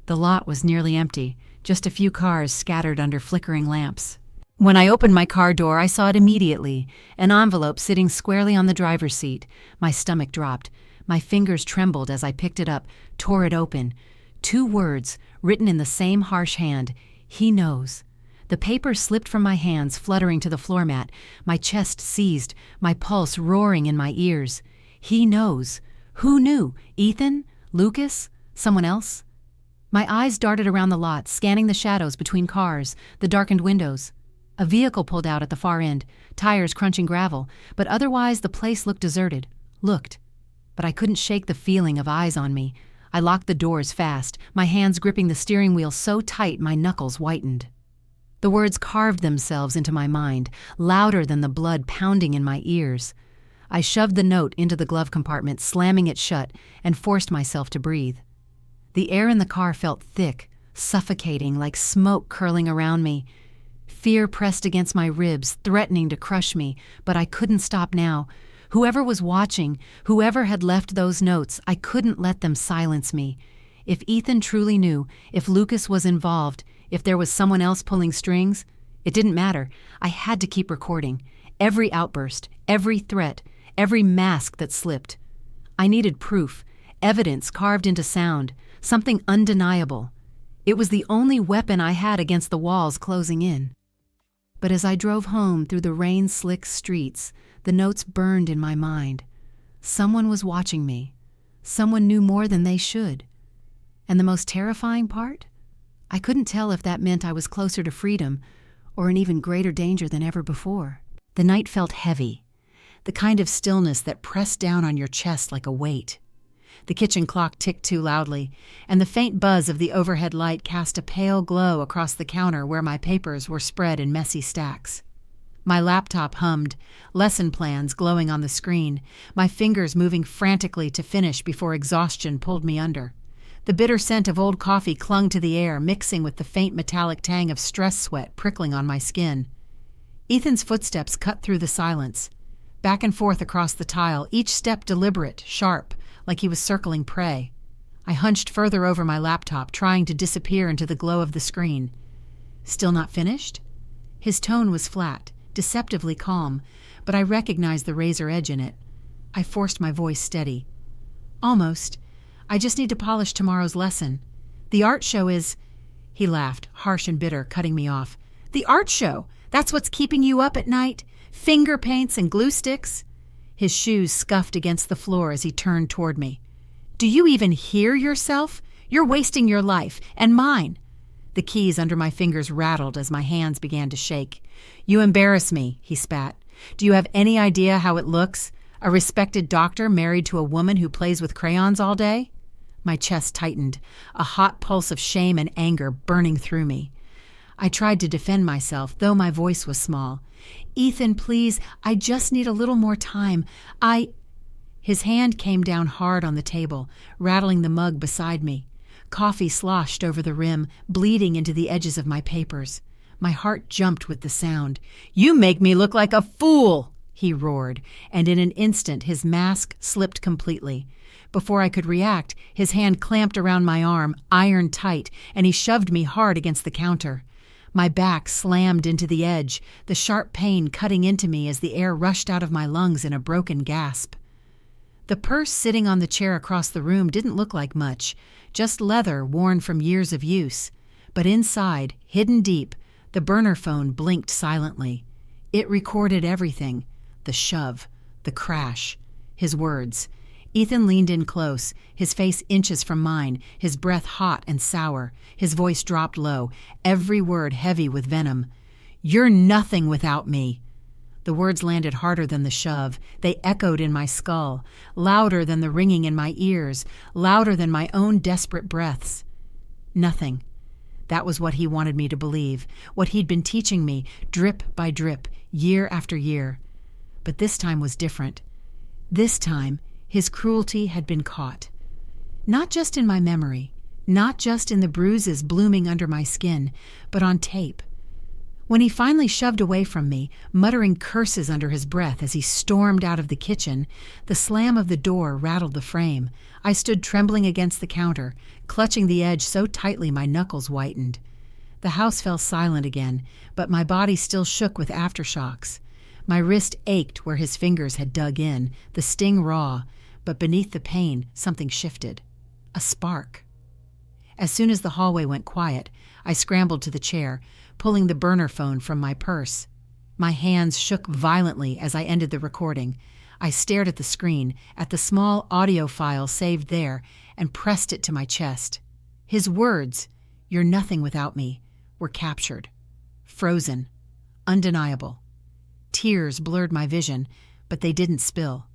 The lot was nearly empty, just a few cars scattered under flickering lamps. When I opened my car door, I saw it immediately, an envelope sitting squarely on the driver's seat. My stomach dropped. My fingers trembled as I picked it up, tore it open. 2 words, written in the same harsh hand. He knows. The paper slipped from my hands, fluttering to the floor mat. My chest seized, my pulse roaring in my ears. He knows. Who knew? Ethan? Lucas? Someone else? My eyes darted around the lot, scanning the shadows between cars, the darkened windows. A vehicle pulled out at the far end, tires crunching gravel, but otherwise the place looked deserted. Looked. But I couldn't shake the feeling of eyes on me. I locked the doors fast, my hands gripping the steering wheel so tight my knuckles whitened. The words carved themselves into my mind, louder than the blood pounding in my ears. I shoved the note into the glove compartment, slamming it shut, and forced myself to breathe. The air in the car felt thick, suffocating, like smoke curling around me. Fear pressed against my ribs, threatening to crush me, but I couldn't stop now. Whoever was watching, whoever had left those notes, I couldn't let them silence me. If Ethan truly knew, if Lucas was involved, if there was someone else pulling strings, it didn't matter. I had to keep recording. Every outburst, every threat, every mask that slipped. I needed proof, evidence carved into sound, something undeniable. It was the only weapon I had against the walls closing in. But as I drove home through the rain-slick streets, the notes burned in my mind. Someone was watching me. Someone knew more than they should. And the most terrifying part? I couldn't tell if that meant I was closer to freedom or in even greater danger than ever before. The night felt heavy, the kind of stillness that pressed down on your chest like a weight. The kitchen clock ticked too loudly, and the faint buzz of the overhead light cast a pale glow across the counter where my papers were spread in messy stacks. My laptop hummed, lesson plans glowing on the screen, my fingers moving frantically to finish before exhaustion pulled me under. The bitter scent of old coffee clung to the air, mixing with the faint metallic tang of stress sweat prickling on my skin. Ethan's footsteps cut through the silence, back and forth across the tile, each step deliberate, sharp, like he was circling prey. I hunched further over my laptop, trying to disappear into the glow of the screen. Still not finished? His tone was flat, deceptively calm, but I recognized the razor edge in it. I forced my voice steady. Almost. I just need to polish tomorrow's lesson. The art show is... He laughed, harsh and bitter, cutting me off. The art show? That's what's keeping you up at night? Finger paints and glue sticks? His shoes scuffed against the floor as he turned toward me. Do you even hear yourself? You're wasting your life, and mine. The keys under my fingers rattled as my hands began to shake. You embarrass me, he spat. Do you have any idea how it looks? A respected doctor married to a woman who plays with crayons all day? My chest tightened, a hot pulse of shame and anger burning through me. I tried to defend myself, though my voice was small. "Ethan, please, I just need a little more time. His hand came down hard on the table, rattling the mug beside me. Coffee sloshed over the rim, bleeding into the edges of my papers. My heart jumped with the sound. "You make me look like a fool!" he roared, and in an instant his mask slipped completely. Before I could react, his hand clamped around my arm, iron tight, and he shoved me hard against the counter. My back slammed into the edge, the sharp pain cutting into me as the air rushed out of my lungs in a broken gasp. The purse sitting on the chair across the room didn't look like much, just leather worn from years of use. But inside, hidden deep, the burner phone blinked silently. It recorded everything: the shove, the crash, his words. Ethan leaned in close, his face inches from mine, his breath hot and sour. His voice dropped low, every word heavy with venom. "You're nothing without me." The words landed harder than the shove. They echoed in my skull, louder than the ringing in my ears, louder than my own desperate breaths. Nothing. That was what he wanted me to believe, what he'd been teaching me, drip by drip, year after year. But this time was different. This time, his cruelty had been caught. Not just in my memory, not just in the bruises blooming under my skin, but on tape. When he finally shoved away from me, muttering curses under his breath as he stormed out of the kitchen, the slam of the door rattled the frame. I stood trembling against the counter, clutching the edge so tightly my knuckles whitened. The house fell silent again, but my body still shook with aftershocks. My wrist ached where his fingers had dug in, the sting raw, but beneath the pain, something shifted. A spark. As soon as the hallway went quiet, I scrambled to the chair, pulling the burner phone from my purse. My hands shook violently as I ended the recording. I stared at the screen, at the small audio file saved there, and pressed it to my chest. His words, "You're nothing without me," were captured. Frozen. Undeniable. Tears blurred my vision, but they didn't spill.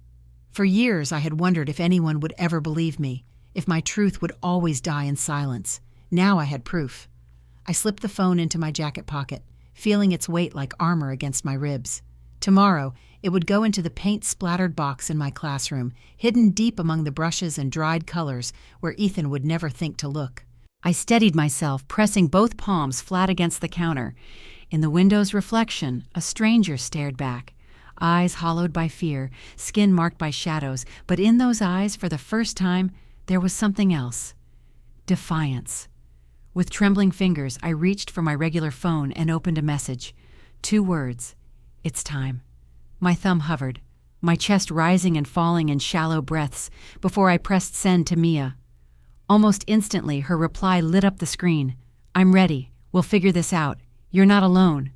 For years I had wondered if anyone would ever believe me, if my truth would always die in silence. Now I had proof. I slipped the phone into my jacket pocket, feeling its weight like armor against my ribs. Tomorrow, it would go into the paint-splattered box in my classroom, hidden deep among the brushes and dried colors where Ethan would never think to look. I steadied myself, pressing both palms flat against the counter. In the window's reflection, a stranger stared back, eyes hollowed by fear, skin marked by shadows, but in those eyes, for the first time, there was something else. Defiance. With trembling fingers, I reached for my regular phone and opened a message. 2 words. "It's time." My thumb hovered, my chest rising and falling in shallow breaths before I pressed send to Mia. Almost instantly, her reply lit up the screen. "I'm ready. We'll figure this out. You're not alone."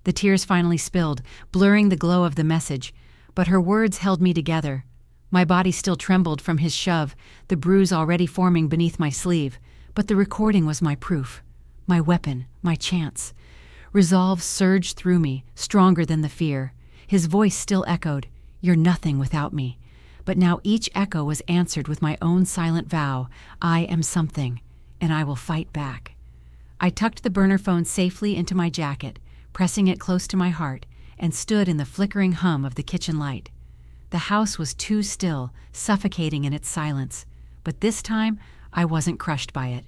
The tears finally spilled, blurring the glow of the message, but her words held me together. My body still trembled from his shove, the bruise already forming beneath my sleeve, but the recording was my proof, my weapon, my chance. Resolve surged through me, stronger than the fear. His voice still echoed, "You're nothing without me." But now each echo was answered with my own silent vow, "I am something, and I will fight back." I tucked the burner phone safely into my jacket, pressing it close to my heart, and stood in the flickering hum of the kitchen light. The house was too still, suffocating in its silence, but this time I wasn't crushed by it.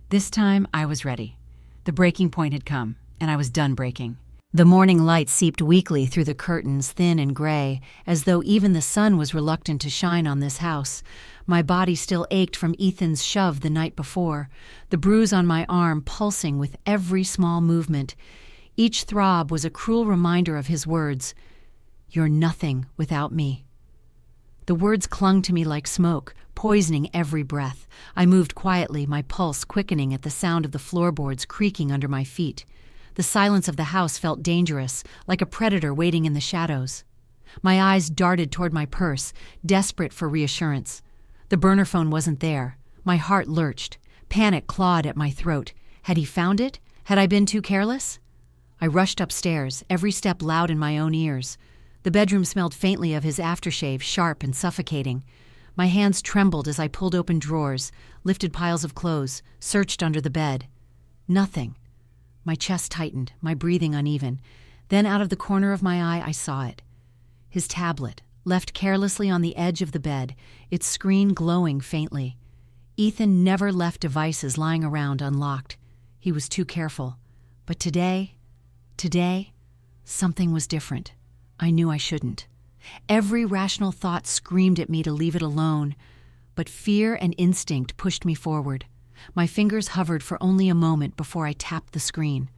This time I was ready. The breaking point had come, and I was done breaking. The morning light seeped weakly through the curtains, thin and gray, as though even the sun was reluctant to shine on this house. My body still ached from Ethan's shove the night before, the bruise on my arm pulsing with every small movement. Each throb was a cruel reminder of his words, "You're nothing without me." The words clung to me like smoke, poisoning every breath. I moved quietly, my pulse quickening at the sound of the floorboards creaking under my feet. The silence of the house felt dangerous, like a predator waiting in the shadows. My eyes darted toward my purse, desperate for reassurance. The burner phone wasn't there. My heart lurched. Panic clawed at my throat. Had he found it? Had I been too careless? I rushed upstairs, every step loud in my own ears. The bedroom smelled faintly of his aftershave, sharp and suffocating. My hands trembled as I pulled open drawers, lifted piles of clothes, searched under the bed. Nothing. My chest tightened, my breathing uneven. Then out of the corner of my eye, I saw it. His tablet, left carelessly on the edge of the bed, its screen glowing faintly. Ethan never left devices lying around unlocked. He was too careful. But today, something was different. I knew I shouldn't. Every rational thought screamed at me to leave it alone, but fear and instinct pushed me forward. My fingers hovered for only a moment before I tapped the screen.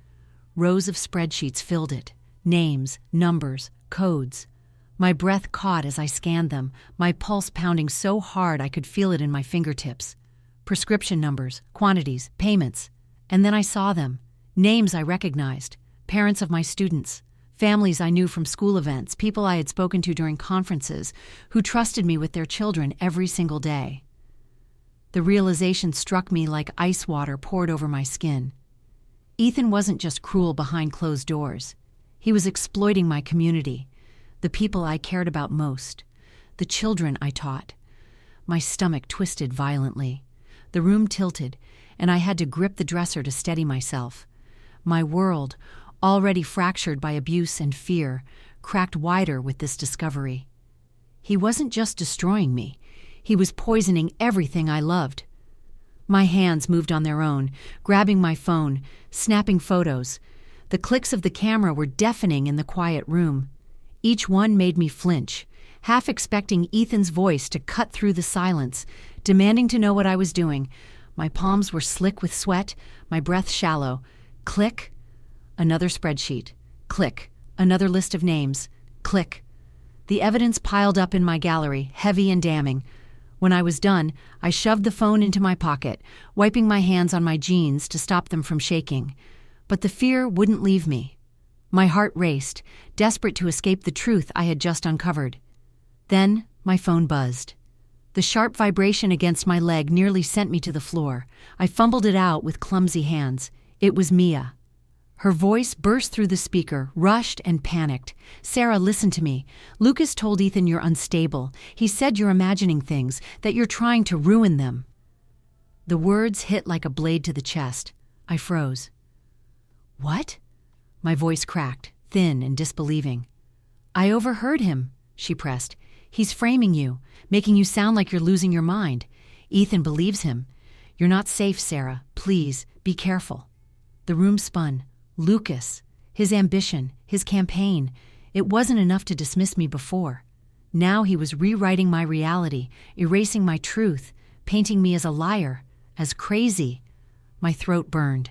Rows of spreadsheets filled it. Names, numbers, codes. My breath caught as I scanned them, my pulse pounding so hard I could feel it in my fingertips. Prescription numbers, quantities, payments. And then I saw them. Names I recognized. Parents of my students. Families I knew from school events, people I had spoken to during conferences, who trusted me with their children every single day. The realization struck me like ice water poured over my skin. Ethan wasn't just cruel behind closed doors. He was exploiting my community, the people I cared about most, the children I taught. My stomach twisted violently. The room tilted, and I had to grip the dresser to steady myself. My world, already fractured by abuse and fear, cracked wider with this discovery. He wasn't just destroying me. He was poisoning everything I loved. My hands moved on their own, grabbing my phone, snapping photos. The clicks of the camera were deafening in the quiet room. Each one made me flinch, half expecting Ethan's voice to cut through the silence, demanding to know what I was doing. My palms were slick with sweat, my breath shallow. Click. Another spreadsheet. Click. Another list of names. Click. The evidence piled up in my gallery, heavy and damning. When I was done, I shoved the phone into my pocket, wiping my hands on my jeans to stop them from shaking. But the fear wouldn't leave me. My heart raced, desperate to escape the truth I had just uncovered. Then my phone buzzed. The sharp vibration against my leg nearly sent me to the floor. I fumbled it out with clumsy hands. It was Mia. Her voice burst through the speaker, rushed and panicked. "Sarah, listen to me. Lucas told Ethan you're unstable. He said you're imagining things, that you're trying to ruin them." The words hit like a blade to the chest. I froze. "What?" My voice cracked, thin and disbelieving. "I overheard him," she pressed. "He's framing you, making you sound like you're losing your mind. Ethan believes him. You're not safe, Sarah. Please, be careful." The room spun. Lucas, his ambition, his campaign. It wasn't enough to dismiss me before. Now he was rewriting my reality, erasing my truth, painting me as a liar, as crazy. My throat burned.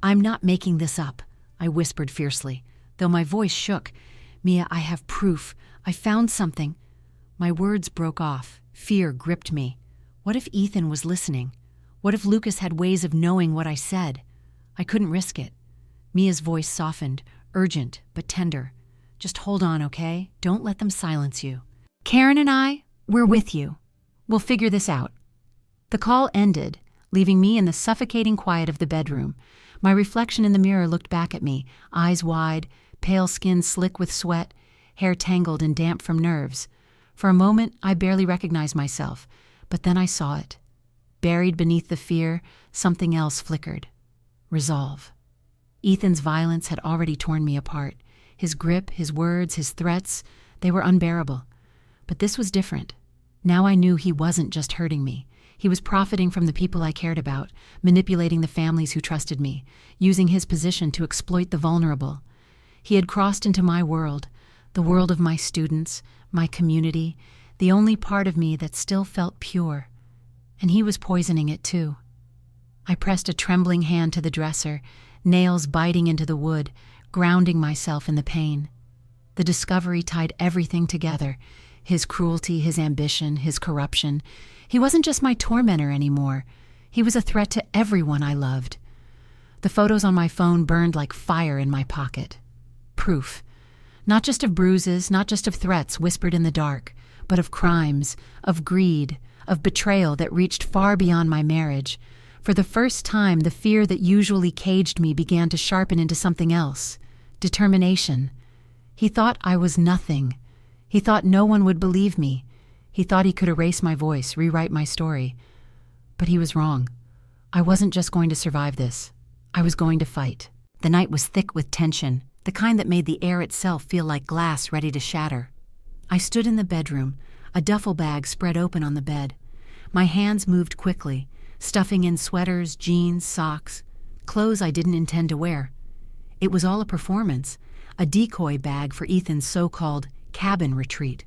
"I'm not making this up," I whispered fiercely, though my voice shook. "Mia, I have proof. I found something." My words broke off. Fear gripped me. What if Ethan was listening? What if Lucas had ways of knowing what I said? I couldn't risk it. Mia's voice softened, urgent but tender. "Just hold on, okay? Don't let them silence you. Karen and we're with you. We'll figure this out." The call ended, leaving me in the suffocating quiet of the bedroom. My reflection in the mirror looked back at me, eyes wide, pale skin slick with sweat, hair tangled and damp from nerves. For a moment, I barely recognized myself, but then I saw it. Buried beneath the fear, something else flickered. Resolve. Ethan's violence had already torn me apart. His grip, his words, his threats, they were unbearable. But this was different. Now I knew he wasn't just hurting me. He was profiting from the people I cared about, manipulating the families who trusted me, using his position to exploit the vulnerable. He had crossed into my world, the world of my students, my community, the only part of me that still felt pure. And he was poisoning it too. I pressed a trembling hand to the dresser, nails biting into the wood, grounding myself in the pain. The discovery tied everything together. His cruelty, his ambition, his corruption. He wasn't just my tormentor anymore. He was a threat to everyone I loved. The photos on my phone burned like fire in my pocket. Proof. Not just of bruises, not just of threats whispered in the dark, but of crimes, of greed, of betrayal that reached far beyond my marriage. For the first time, the fear that usually caged me began to sharpen into something else. Determination. He thought I was nothing. He thought no one would believe me. He thought he could erase my voice, rewrite my story. But he was wrong. I wasn't just going to survive this. I was going to fight. The night was thick with tension, the kind that made the air itself feel like glass ready to shatter. I stood in the bedroom, a duffel bag spread open on the bed. My hands moved quickly, stuffing in sweaters, jeans, socks, clothes I didn't intend to wear. It was all a performance, a decoy bag for Ethan's so-called cabin retreat.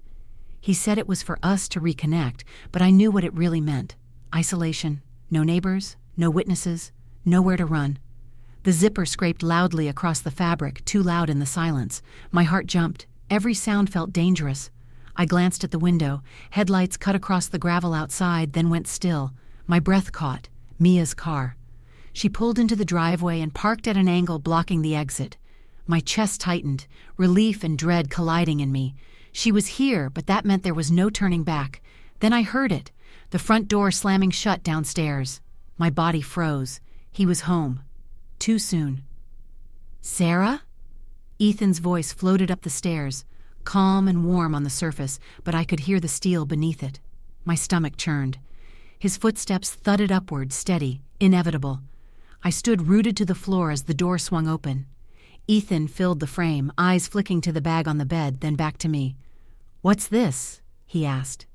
He said it was for us to reconnect, but I knew what it really meant. Isolation, no neighbors, no witnesses, nowhere to run. The zipper scraped loudly across the fabric, too loud in the silence. My heart jumped. Every sound felt dangerous. I glanced at the window. Headlights cut across the gravel outside, then went still. My breath caught. Mia's car. She pulled into the driveway and parked at an angle blocking the exit. My chest tightened, relief and dread colliding in me. She was here, but that meant there was no turning back. Then I heard it, the front door slamming shut downstairs. My body froze. He was home. Too soon. "Sarah?" Ethan's voice floated up the stairs, calm and warm on the surface, but I could hear the steel beneath it. My stomach churned. His footsteps thudded upward, steady, inevitable. I stood rooted to the floor as the door swung open. Ethan filled the frame, eyes flicking to the bag on the bed, then back to me. "What's this?" he asked.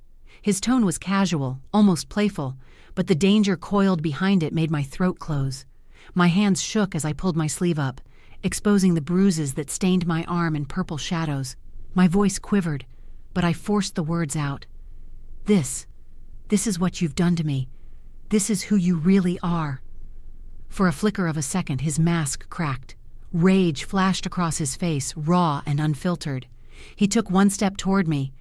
His tone was casual, almost playful, but the danger coiled behind it made my throat close. My hands shook as I pulled my sleeve up, exposing the bruises that stained my arm in purple shadows. My voice quivered, but I forced the words out. This is what you've done to me. This is who you really are." For a flicker of a second, his mask cracked. Rage flashed across his face, raw and unfiltered. He took one step toward me,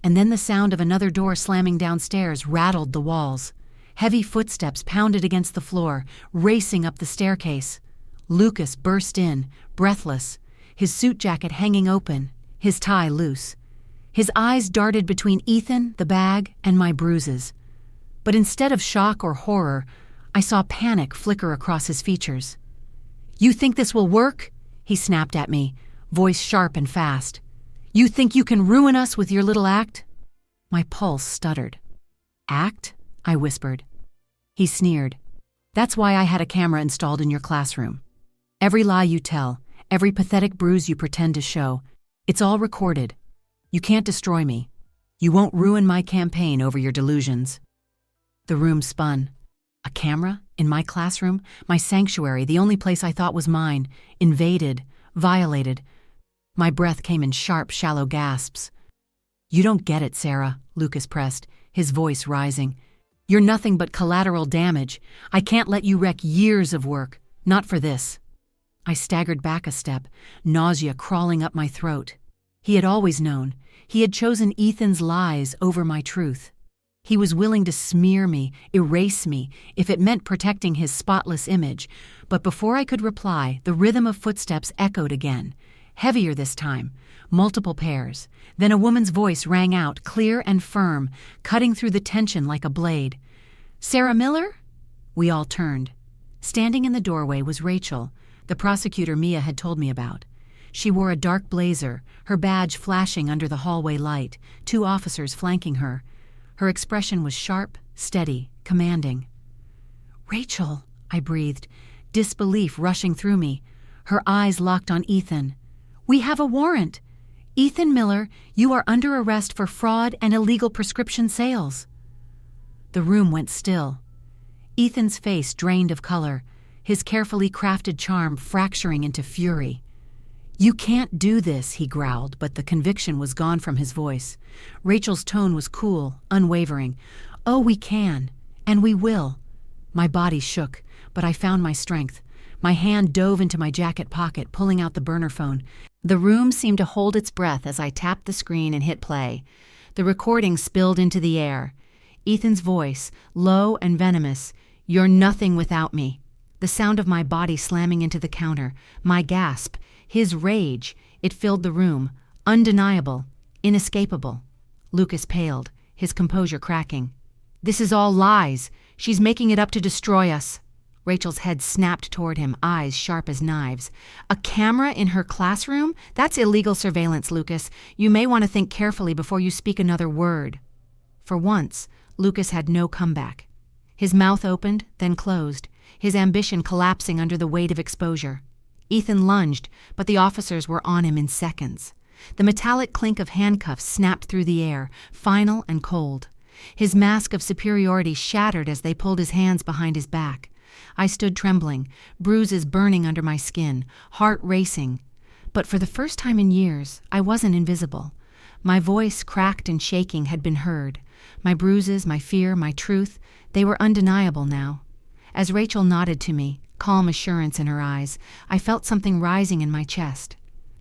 and then the sound of another door slamming downstairs rattled the walls. Heavy footsteps pounded against the floor, racing up the staircase. Lucas burst in, breathless, his suit jacket hanging open, his tie loose. His eyes darted between Ethan, the bag, and my bruises. But instead of shock or horror, I saw panic flicker across his features. "You think this will work?" he snapped at me, voice sharp and fast. "You think you can ruin us with your little act?" My pulse stuttered. "Act?" I whispered. He sneered. "That's why I had a camera installed in your classroom. Every lie you tell, every pathetic bruise you pretend to show, it's all recorded. You can't destroy me. You won't ruin my campaign over your delusions." The room spun. A camera? In my classroom? My sanctuary, the only place I thought was mine, invaded, violated. My breath came in sharp, shallow gasps. "You don't get it, Sarah," Lucas pressed, his voice rising. "You're nothing but collateral damage. I can't let you wreck years of work. Not for this." I staggered back a step, nausea crawling up my throat. He had always known. He had chosen Ethan's lies over my truth. He was willing to smear me, erase me, if it meant protecting his spotless image. But before I could reply, the rhythm of footsteps echoed again, heavier this time, multiple pairs. Then a woman's voice rang out, clear and firm, cutting through the tension like a blade. "Sarah Miller?" We all turned. Standing in the doorway was Rachel, the prosecutor Mia had told me about. She wore a dark blazer, her badge flashing under the hallway light, 2 officers flanking her. Her expression was sharp, steady, commanding. "Rachel," I breathed, disbelief rushing through me. Her eyes locked on Ethan. "We have a warrant. Ethan Miller, you are under arrest for fraud and illegal prescription sales." The room went still. Ethan's face drained of color, his carefully crafted charm fracturing into fury. "You can't do this," he growled, but the conviction was gone from his voice. Rachel's tone was cool, unwavering. "Oh, we can, and we will." My body shook, but I found my strength. My hand dove into my jacket pocket, pulling out the burner phone. The room seemed to hold its breath as I tapped the screen and hit play. The recording spilled into the air. Ethan's voice, low and venomous. "You're nothing without me." The sound of my body slamming into the counter, my gasp, his rage, it filled the room, undeniable, inescapable. Lucas paled, his composure cracking. "This is all lies. She's making it up to destroy us." Rachel's head snapped toward him, eyes sharp as knives. "A camera in her classroom? That's illegal surveillance, Lucas. You may want to think carefully before you speak another word." For once, Lucas had no comeback. His mouth opened, then closed, his ambition collapsing under the weight of exposure. Ethan lunged, but the officers were on him in seconds. The metallic clink of handcuffs snapped through the air, final and cold. His mask of superiority shattered as they pulled his hands behind his back. I stood trembling, bruises burning under my skin, heart racing. But for the first time in years, I wasn't invisible. My voice, cracked and shaking, had been heard. My bruises, my fear, my truth, they were undeniable now. As Rachel nodded to me, calm assurance in her eyes, I felt something rising in my chest.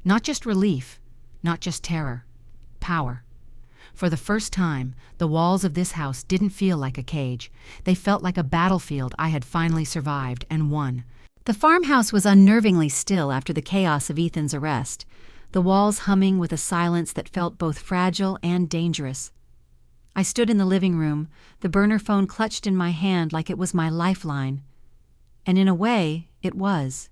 Not just relief, not just terror. Power. For the first time, the walls of this house didn't feel like a cage. They felt like a battlefield I had finally survived and won. The farmhouse was unnervingly still after the chaos of Ethan's arrest, the walls humming with a silence that felt both fragile and dangerous. I stood in the living room, the burner phone clutched in my hand like it was my lifeline. And in a way, it was.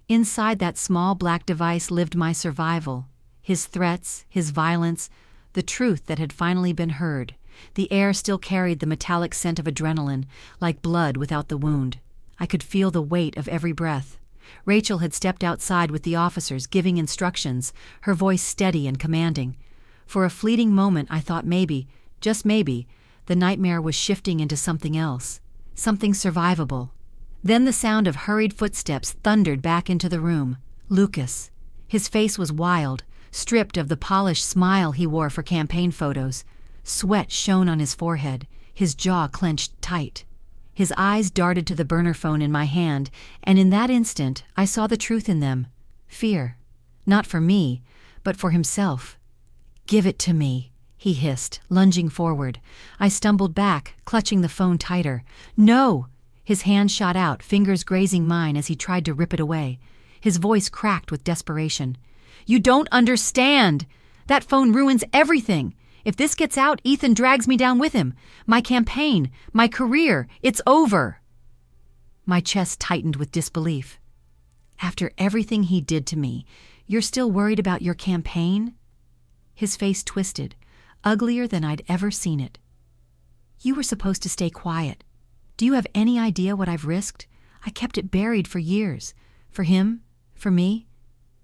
Inside that small black device lived my survival, his threats, his violence, the truth that had finally been heard. The air still carried the metallic scent of adrenaline, like blood without the wound. I could feel the weight of every breath. Rachel had stepped outside with the officers, giving instructions, her voice steady and commanding. For a fleeting moment I thought maybe, just maybe, the nightmare was shifting into something else, something survivable. Then the sound of hurried footsteps thundered back into the room. Lucas. His face was wild, stripped of the polished smile he wore for campaign photos. Sweat shone on his forehead, his jaw clenched tight. His eyes darted to the burner phone in my hand, and in that instant I saw the truth in them. Fear. Not for me, but for himself. "Give it to me," he hissed, lunging forward. I stumbled back, clutching the phone tighter. "No!" His hand shot out, fingers grazing mine as he tried to rip it away. His voice cracked with desperation. "You don't understand! That phone ruins everything! If this gets out, Ethan drags me down with him. My campaign, my career, it's over!" My chest tightened with disbelief. "After everything he did to me, you're still worried about your campaign?" His face twisted, uglier than I'd ever seen it. "You were supposed to stay quiet. Do you have any idea what I've risked? I kept it buried for years. For him, for me.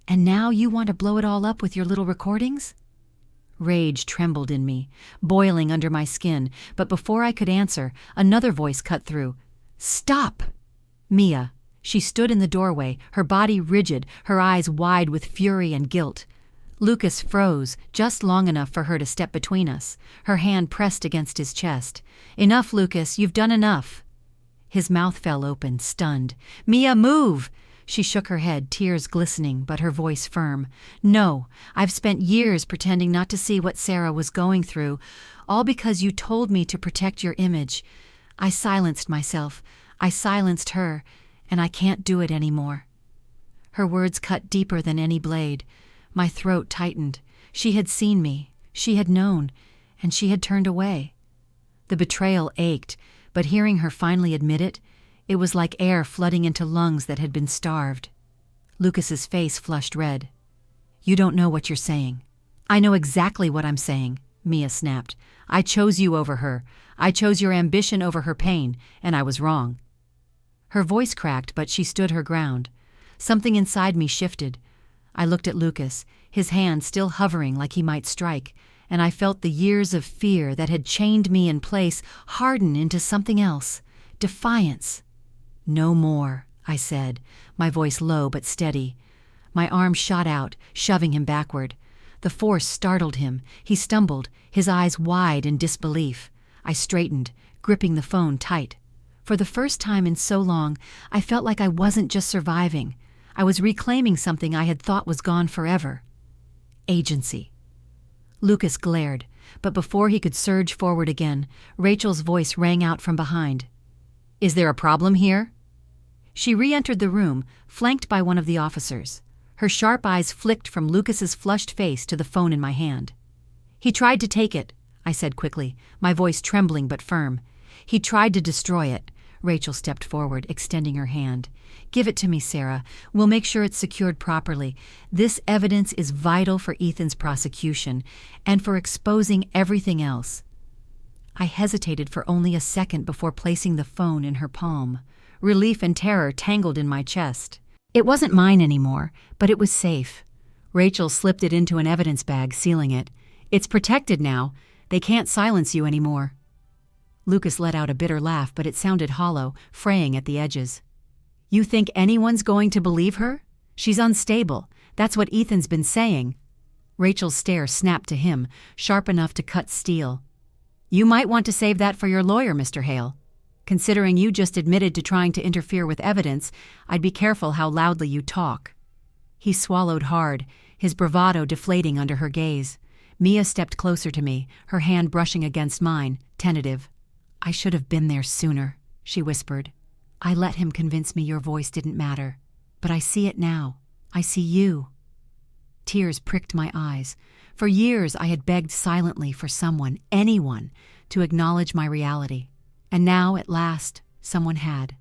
And now you want to blow it all up with your little recordings?" Rage trembled in me, boiling under my skin, but before I could answer, another voice cut through. "Stop!" Mia. She stood in the doorway, her body rigid, her eyes wide with fury and guilt. Lucas froze, just long enough for her to step between us, her hand pressed against his chest. "Enough, Lucas, you've done enough." His mouth fell open, stunned. "Mia, move!" She shook her head, tears glistening, but her voice firm. "No, I've spent years pretending not to see what Sarah was going through, all because you told me to protect your image. I silenced myself, I silenced her, and I can't do it anymore." Her words cut deeper than any blade. My throat tightened. She had seen me, she had known, and she had turned away. The betrayal ached, but hearing her finally admit it, it was like air flooding into lungs that had been starved. Lucas's face flushed red. "You don't know what you're saying." "I know exactly what I'm saying," Mia snapped. "I chose you over her. I chose your ambition over her pain, and I was wrong." Her voice cracked, but she stood her ground. Something inside me shifted. I looked at Lucas, his hand still hovering like he might strike, and I felt the years of fear that had chained me in place harden into something else. Defiance. "No more," I said, my voice low but steady. My arm shot out, shoving him backward. The force startled him. He stumbled, his eyes wide in disbelief. I straightened, gripping the phone tight. For the first time in so long, I felt like I wasn't just surviving. I was reclaiming something I had thought was gone forever. Agency. Lucas glared, but before he could surge forward again, Rachel's voice rang out from behind. "Is there a problem here?" She re-entered the room, flanked by one of the officers. Her sharp eyes flicked from Lucas's flushed face to the phone in my hand. "He tried to take it," I said quickly, my voice trembling but firm. "He tried to destroy it." Rachel stepped forward, extending her hand. "Give it to me, Sarah. We'll make sure it's secured properly. This evidence is vital for Ethan's prosecution and for exposing everything else." I hesitated for only a second before placing the phone in her palm. Relief and terror tangled in my chest. It wasn't mine anymore, but it was safe. Rachel slipped it into an evidence bag, sealing it. It's protected now. They can't silence you anymore. Lucas let out a bitter laugh, but it sounded hollow, fraying at the edges. You think anyone's going to believe her? She's unstable. That's what Ethan's been saying. Rachel's stare snapped to him, sharp enough to cut steel. You might want to save that for your lawyer, Mr. Hale. Considering you just admitted to trying to interfere with evidence, I'd be careful how loudly you talk. He swallowed hard, his bravado deflating under her gaze. Mia stepped closer to me, her hand brushing against mine, tentative. I should have been there sooner, she whispered. I let him convince me your voice didn't matter. But I see it now. I see you. Tears pricked my eyes. For years I had begged silently for someone, anyone, to acknowledge my reality. And now, at last, someone had.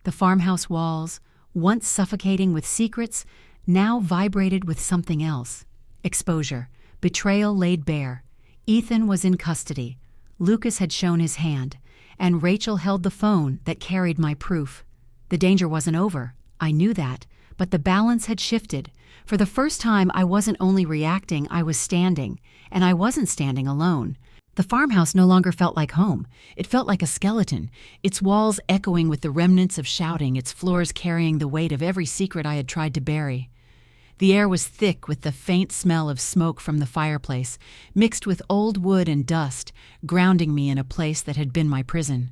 The farmhouse walls, once suffocating with secrets, now vibrated with something else. Exposure. Betrayal laid bare. Ethan was in custody. Lucas had shown his hand, and Rachel held the phone that carried my proof. The danger wasn't over. I knew that, but the balance had shifted. For the first time, I wasn't only reacting, I was standing, and I wasn't standing alone. The farmhouse no longer felt like home. It felt like a skeleton, its walls echoing with the remnants of shouting, its floors carrying the weight of every secret I had tried to bury. The air was thick with the faint smell of smoke from the fireplace, mixed with old wood and dust, grounding me in a place that had been my prison.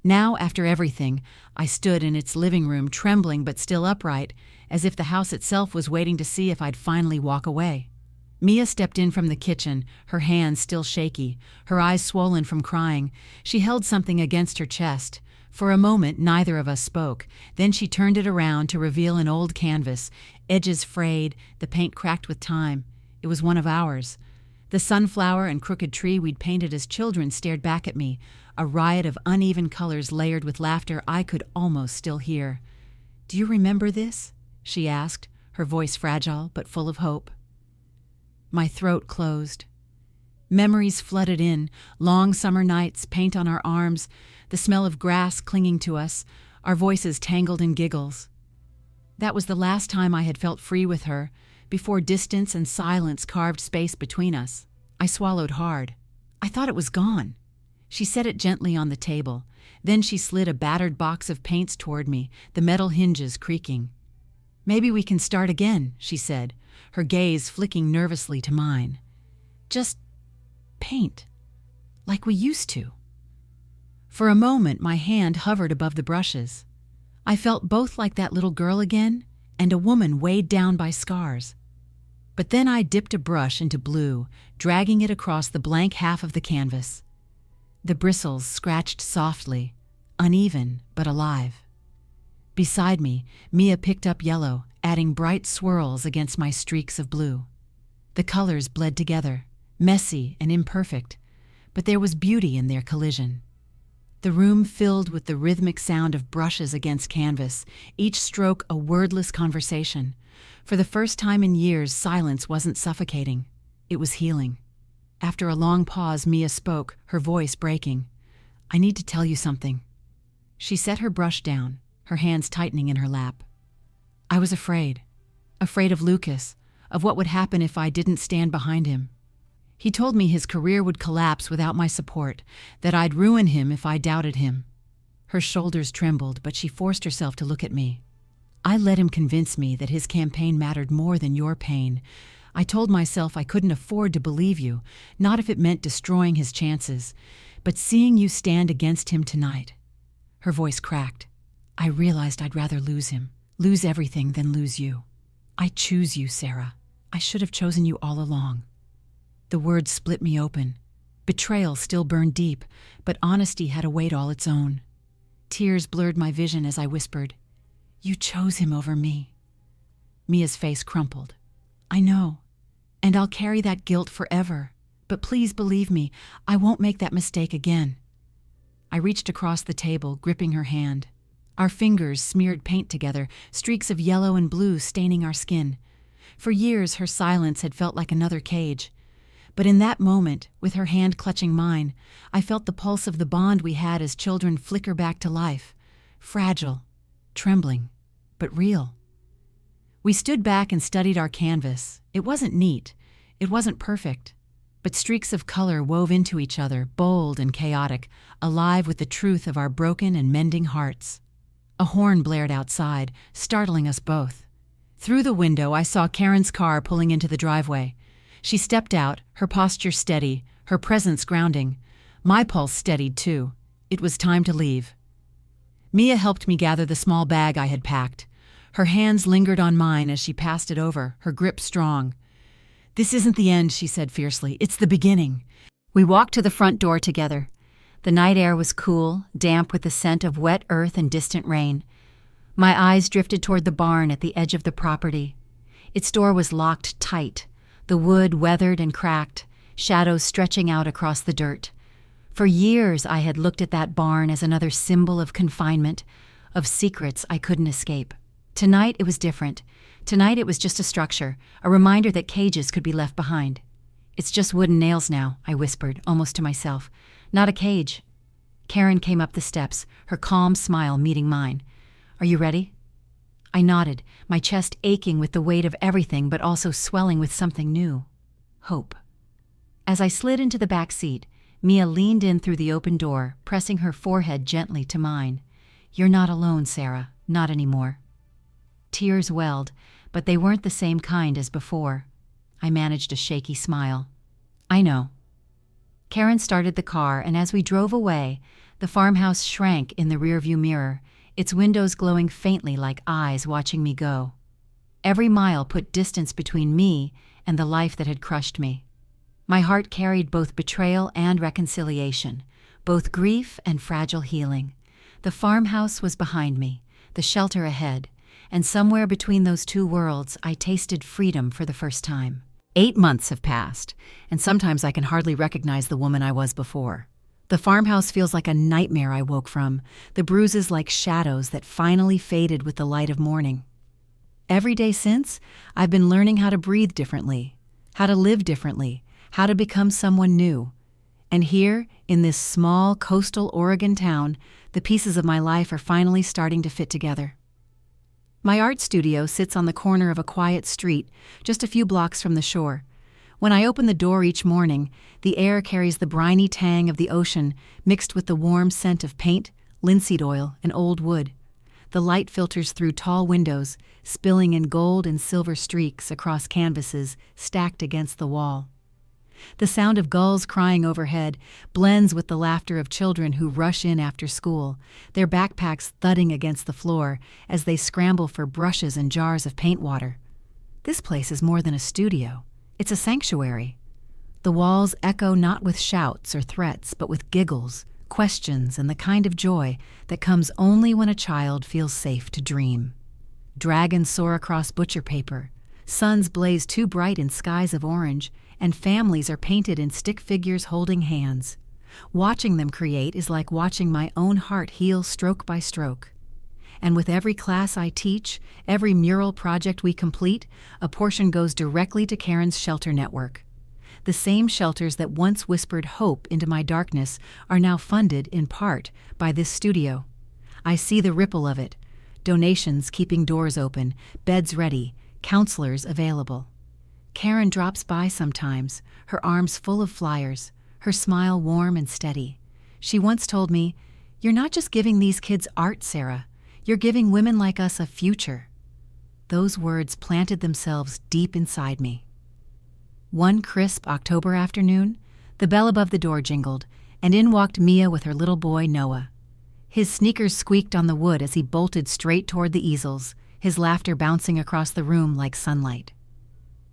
Now, after everything, I stood in its living room, trembling but still upright, as if the house itself was waiting to see if I'd finally walk away. Mia stepped in from the kitchen, her hands still shaky, her eyes swollen from crying. She held something against her chest. For a moment, neither of us spoke. Then she turned it around to reveal an old canvas, edges frayed, the paint cracked with time. It was one of ours. The sunflower and crooked tree we'd painted as children stared back at me, a riot of uneven colors layered with laughter I could almost still hear. "Do you remember this?" she asked, her voice fragile but full of hope. My throat closed. Memories flooded in, long summer nights, paint on our arms, the smell of grass clinging to us, our voices tangled in giggles. That was the last time I had felt free with her, before distance and silence carved space between us. I swallowed hard. I thought it was gone. She set it gently on the table. Then she slid a battered box of paints toward me, the metal hinges creaking. "Maybe we can start again," she said, her gaze flicking nervously to mine. "Just paint, like we used to." For a moment, my hand hovered above the brushes. I felt both like that little girl again and a woman weighed down by scars. But then I dipped a brush into blue, dragging it across the blank half of the canvas. The bristles scratched softly, uneven but alive. Beside me, Mia picked up yellow, adding bright swirls against my streaks of blue. The colors bled together, messy and imperfect, but there was beauty in their collision. The room filled with the rhythmic sound of brushes against canvas, each stroke a wordless conversation. For the first time in years, silence wasn't suffocating. It was healing. After a long pause, Mia spoke, her voice breaking. "I need to tell you something." She set her brush down, her hands tightening in her lap. "I was afraid of Lucas, of what would happen if I didn't stand behind him. He told me his career would collapse without my support, that I'd ruin him if I doubted him." Her shoulders trembled, but she forced herself to look at me. "I let him convince me that his campaign mattered more than your pain. I told myself I couldn't afford to believe you, not if it meant destroying his chances. But seeing you stand against him tonight," her voice cracked, "I realized I'd rather lose him, lose everything than lose you. I choose you, Sarah. I should have chosen you all along." The words split me open. Betrayal still burned deep, but honesty had a weight all its own. Tears blurred my vision as I whispered, "You chose him over me." Mia's face crumpled. "I know, and I'll carry that guilt forever. But please believe me, I won't make that mistake again." I reached across the table, gripping her hand. Our fingers smeared paint together, streaks of yellow and blue staining our skin. For years, her silence had felt like another cage. But in that moment, with her hand clutching mine, I felt the pulse of the bond we had as children flicker back to life. Fragile, trembling, but real. We stood back and studied our canvas. It wasn't neat. It wasn't perfect. But streaks of color wove into each other, bold and chaotic, alive with the truth of our broken and mending hearts. A horn blared outside, startling us both. Through the window, I saw Karen's car pulling into the driveway. She stepped out, her posture steady, her presence grounding. My pulse steadied too. It was time to leave. Mia helped me gather the small bag I had packed. Her hands lingered on mine as she passed it over, her grip strong. "This isn't the end," she said fiercely. "It's the beginning." We walked to the front door together. The night air was cool, damp with the scent of wet earth and distant rain. My eyes drifted toward the barn at the edge of the property. Its door was locked tight, the wood weathered and cracked, shadows stretching out across the dirt. For years I had looked at that barn as another symbol of confinement, of secrets I couldn't escape. Tonight it was different. Tonight it was just a structure, a reminder that cages could be left behind. "It's just wood and nails now," I whispered, almost to myself. "Not a cage." Karen came up the steps, her calm smile meeting mine. "Are you ready?" I nodded, my chest aching with the weight of everything but also swelling with something new. Hope. As I slid into the back seat, Mia leaned in through the open door, pressing her forehead gently to mine. "You're not alone, Sarah. Not anymore." Tears welled, but they weren't the same kind as before. I managed a shaky smile. "I know." Karen started the car, and as we drove away, the farmhouse shrank in the rearview mirror, its windows glowing faintly like eyes watching me go. Every mile put distance between me and the life that had crushed me. My heart carried both betrayal and reconciliation, both grief and fragile healing. The farmhouse was behind me, the shelter ahead, and somewhere between those two worlds I tasted freedom for the first time. 8 months have passed, and sometimes I can hardly recognize the woman I was before. The farmhouse feels like a nightmare I woke from, the bruises like shadows that finally faded with the light of morning. Every day since, I've been learning how to breathe differently, how to live differently, how to become someone new. And here, in this small coastal Oregon town, the pieces of my life are finally starting to fit together. My art studio sits on the corner of a quiet street, just a few blocks from the shore. When I open the door each morning, the air carries the briny tang of the ocean mixed with the warm scent of paint, linseed oil, and old wood. The light filters through tall windows, spilling in gold and silver streaks across canvases stacked against the wall. The sound of gulls crying overhead blends with the laughter of children who rush in after school, their backpacks thudding against the floor as they scramble for brushes and jars of paint water. This place is more than a studio. It's a sanctuary. The walls echo not with shouts or threats, but with giggles, questions, and the kind of joy that comes only when a child feels safe to dream. Dragons soar across butcher paper. Suns blaze too bright in skies of orange, and families are painted in stick figures holding hands. Watching them create is like watching my own heart heal stroke by stroke. And with every class I teach, every mural project we complete, a portion goes directly to Karen's shelter network. The same shelters that once whispered hope into my darkness are now funded, in part, by this studio. I see the ripple of it. Donations keeping doors open, beds ready, counselors available. Karen drops by sometimes, her arms full of flyers, her smile warm and steady. She once told me, "You're not just giving these kids art, Sarah. You're giving women like us a future." Those words planted themselves deep inside me. One crisp October afternoon, the bell above the door jingled, and in walked Mia with her little boy, Noah. His sneakers squeaked on the wood as he bolted straight toward the easels, his laughter bouncing across the room like sunlight.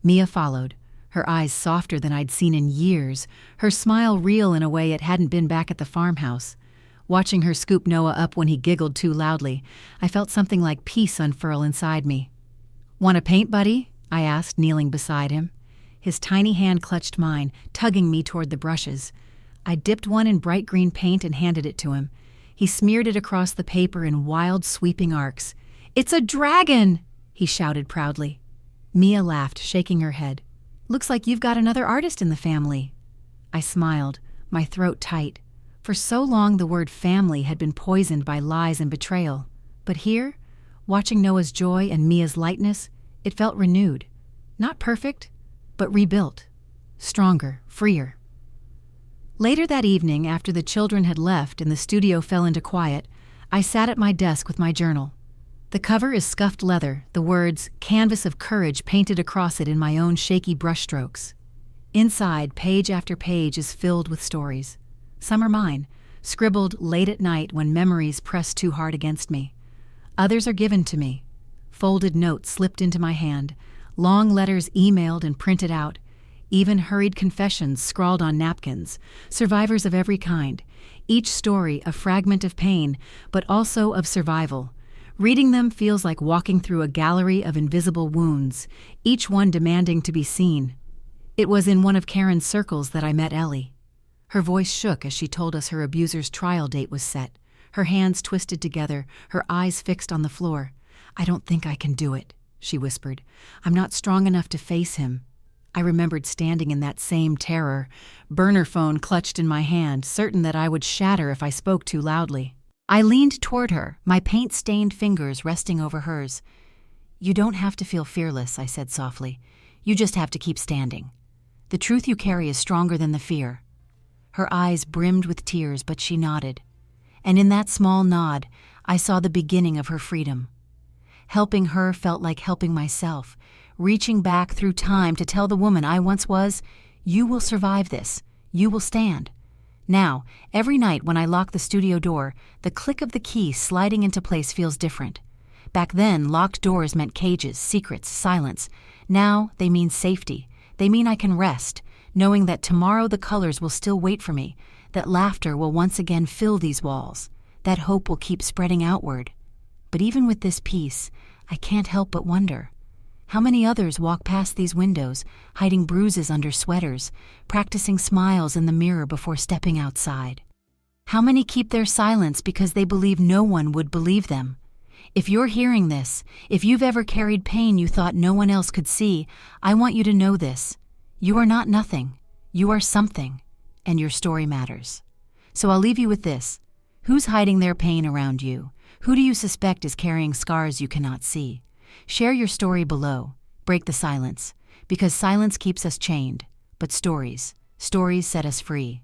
Mia followed, her eyes softer than I'd seen in years, her smile real in a way it hadn't been back at the farmhouse. Watching her scoop Noah up when he giggled too loudly, I felt something like peace unfurl inside me. "Want a paint, buddy?" I asked, kneeling beside him. His tiny hand clutched mine, tugging me toward the brushes. I dipped one in bright green paint and handed it to him. He smeared it across the paper in wild, sweeping arcs. "It's a dragon!" he shouted proudly. Mia laughed, shaking her head. Looks like you've got another artist in the family. I smiled, my throat tight. For so long the word family had been poisoned by lies and betrayal. But here, watching Noah's joy and Mia's lightness, it felt renewed. Not perfect, but rebuilt. Stronger, freer. Later that evening, after the children had left and the studio fell into quiet, I sat at my desk with my journal. The cover is scuffed leather, the words, "Canvas of Courage," painted across it in my own shaky brushstrokes. Inside, page after page is filled with stories. Some are mine, scribbled late at night when memories press too hard against me. Others are given to me. Folded notes slipped into my hand, long letters emailed and printed out, even hurried confessions scrawled on napkins, survivors of every kind, each story a fragment of pain, but also of survival. Reading them feels like walking through a gallery of invisible wounds, each one demanding to be seen. It was in one of Karen's circles that I met Ellie. Her voice shook as she told us her abuser's trial date was set, her hands twisted together, her eyes fixed on the floor. "I don't think I can do it," she whispered. "I'm not strong enough to face him." I remembered standing in that same terror, burner phone clutched in my hand, certain that I would shatter if I spoke too loudly. I leaned toward her, my paint-stained fingers resting over hers. "You don't have to feel fearless," I said softly. "You just have to keep standing. The truth you carry is stronger than the fear." Her eyes brimmed with tears, but she nodded. And in that small nod, I saw the beginning of her freedom. Helping her felt like helping myself, reaching back through time to tell the woman I once was, "You will survive this. You will stand." Now, every night when I lock the studio door, the click of the key sliding into place feels different. Back then, locked doors meant cages, secrets, silence. Now, they mean safety. They mean I can rest, knowing that tomorrow the colors will still wait for me, that laughter will once again fill these walls, that hope will keep spreading outward. But even with this peace, I can't help but wonder. How many others walk past these windows, hiding bruises under sweaters, practicing smiles in the mirror before stepping outside? How many keep their silence because they believe no one would believe them? If you're hearing this, if you've ever carried pain you thought no one else could see, I want you to know this. You are not nothing. You are something, and your story matters. So I'll leave you with this. Who's hiding their pain around you? Who do you suspect is carrying scars you cannot see? Share your story below. Break the silence, because silence keeps us chained, but stories set us free.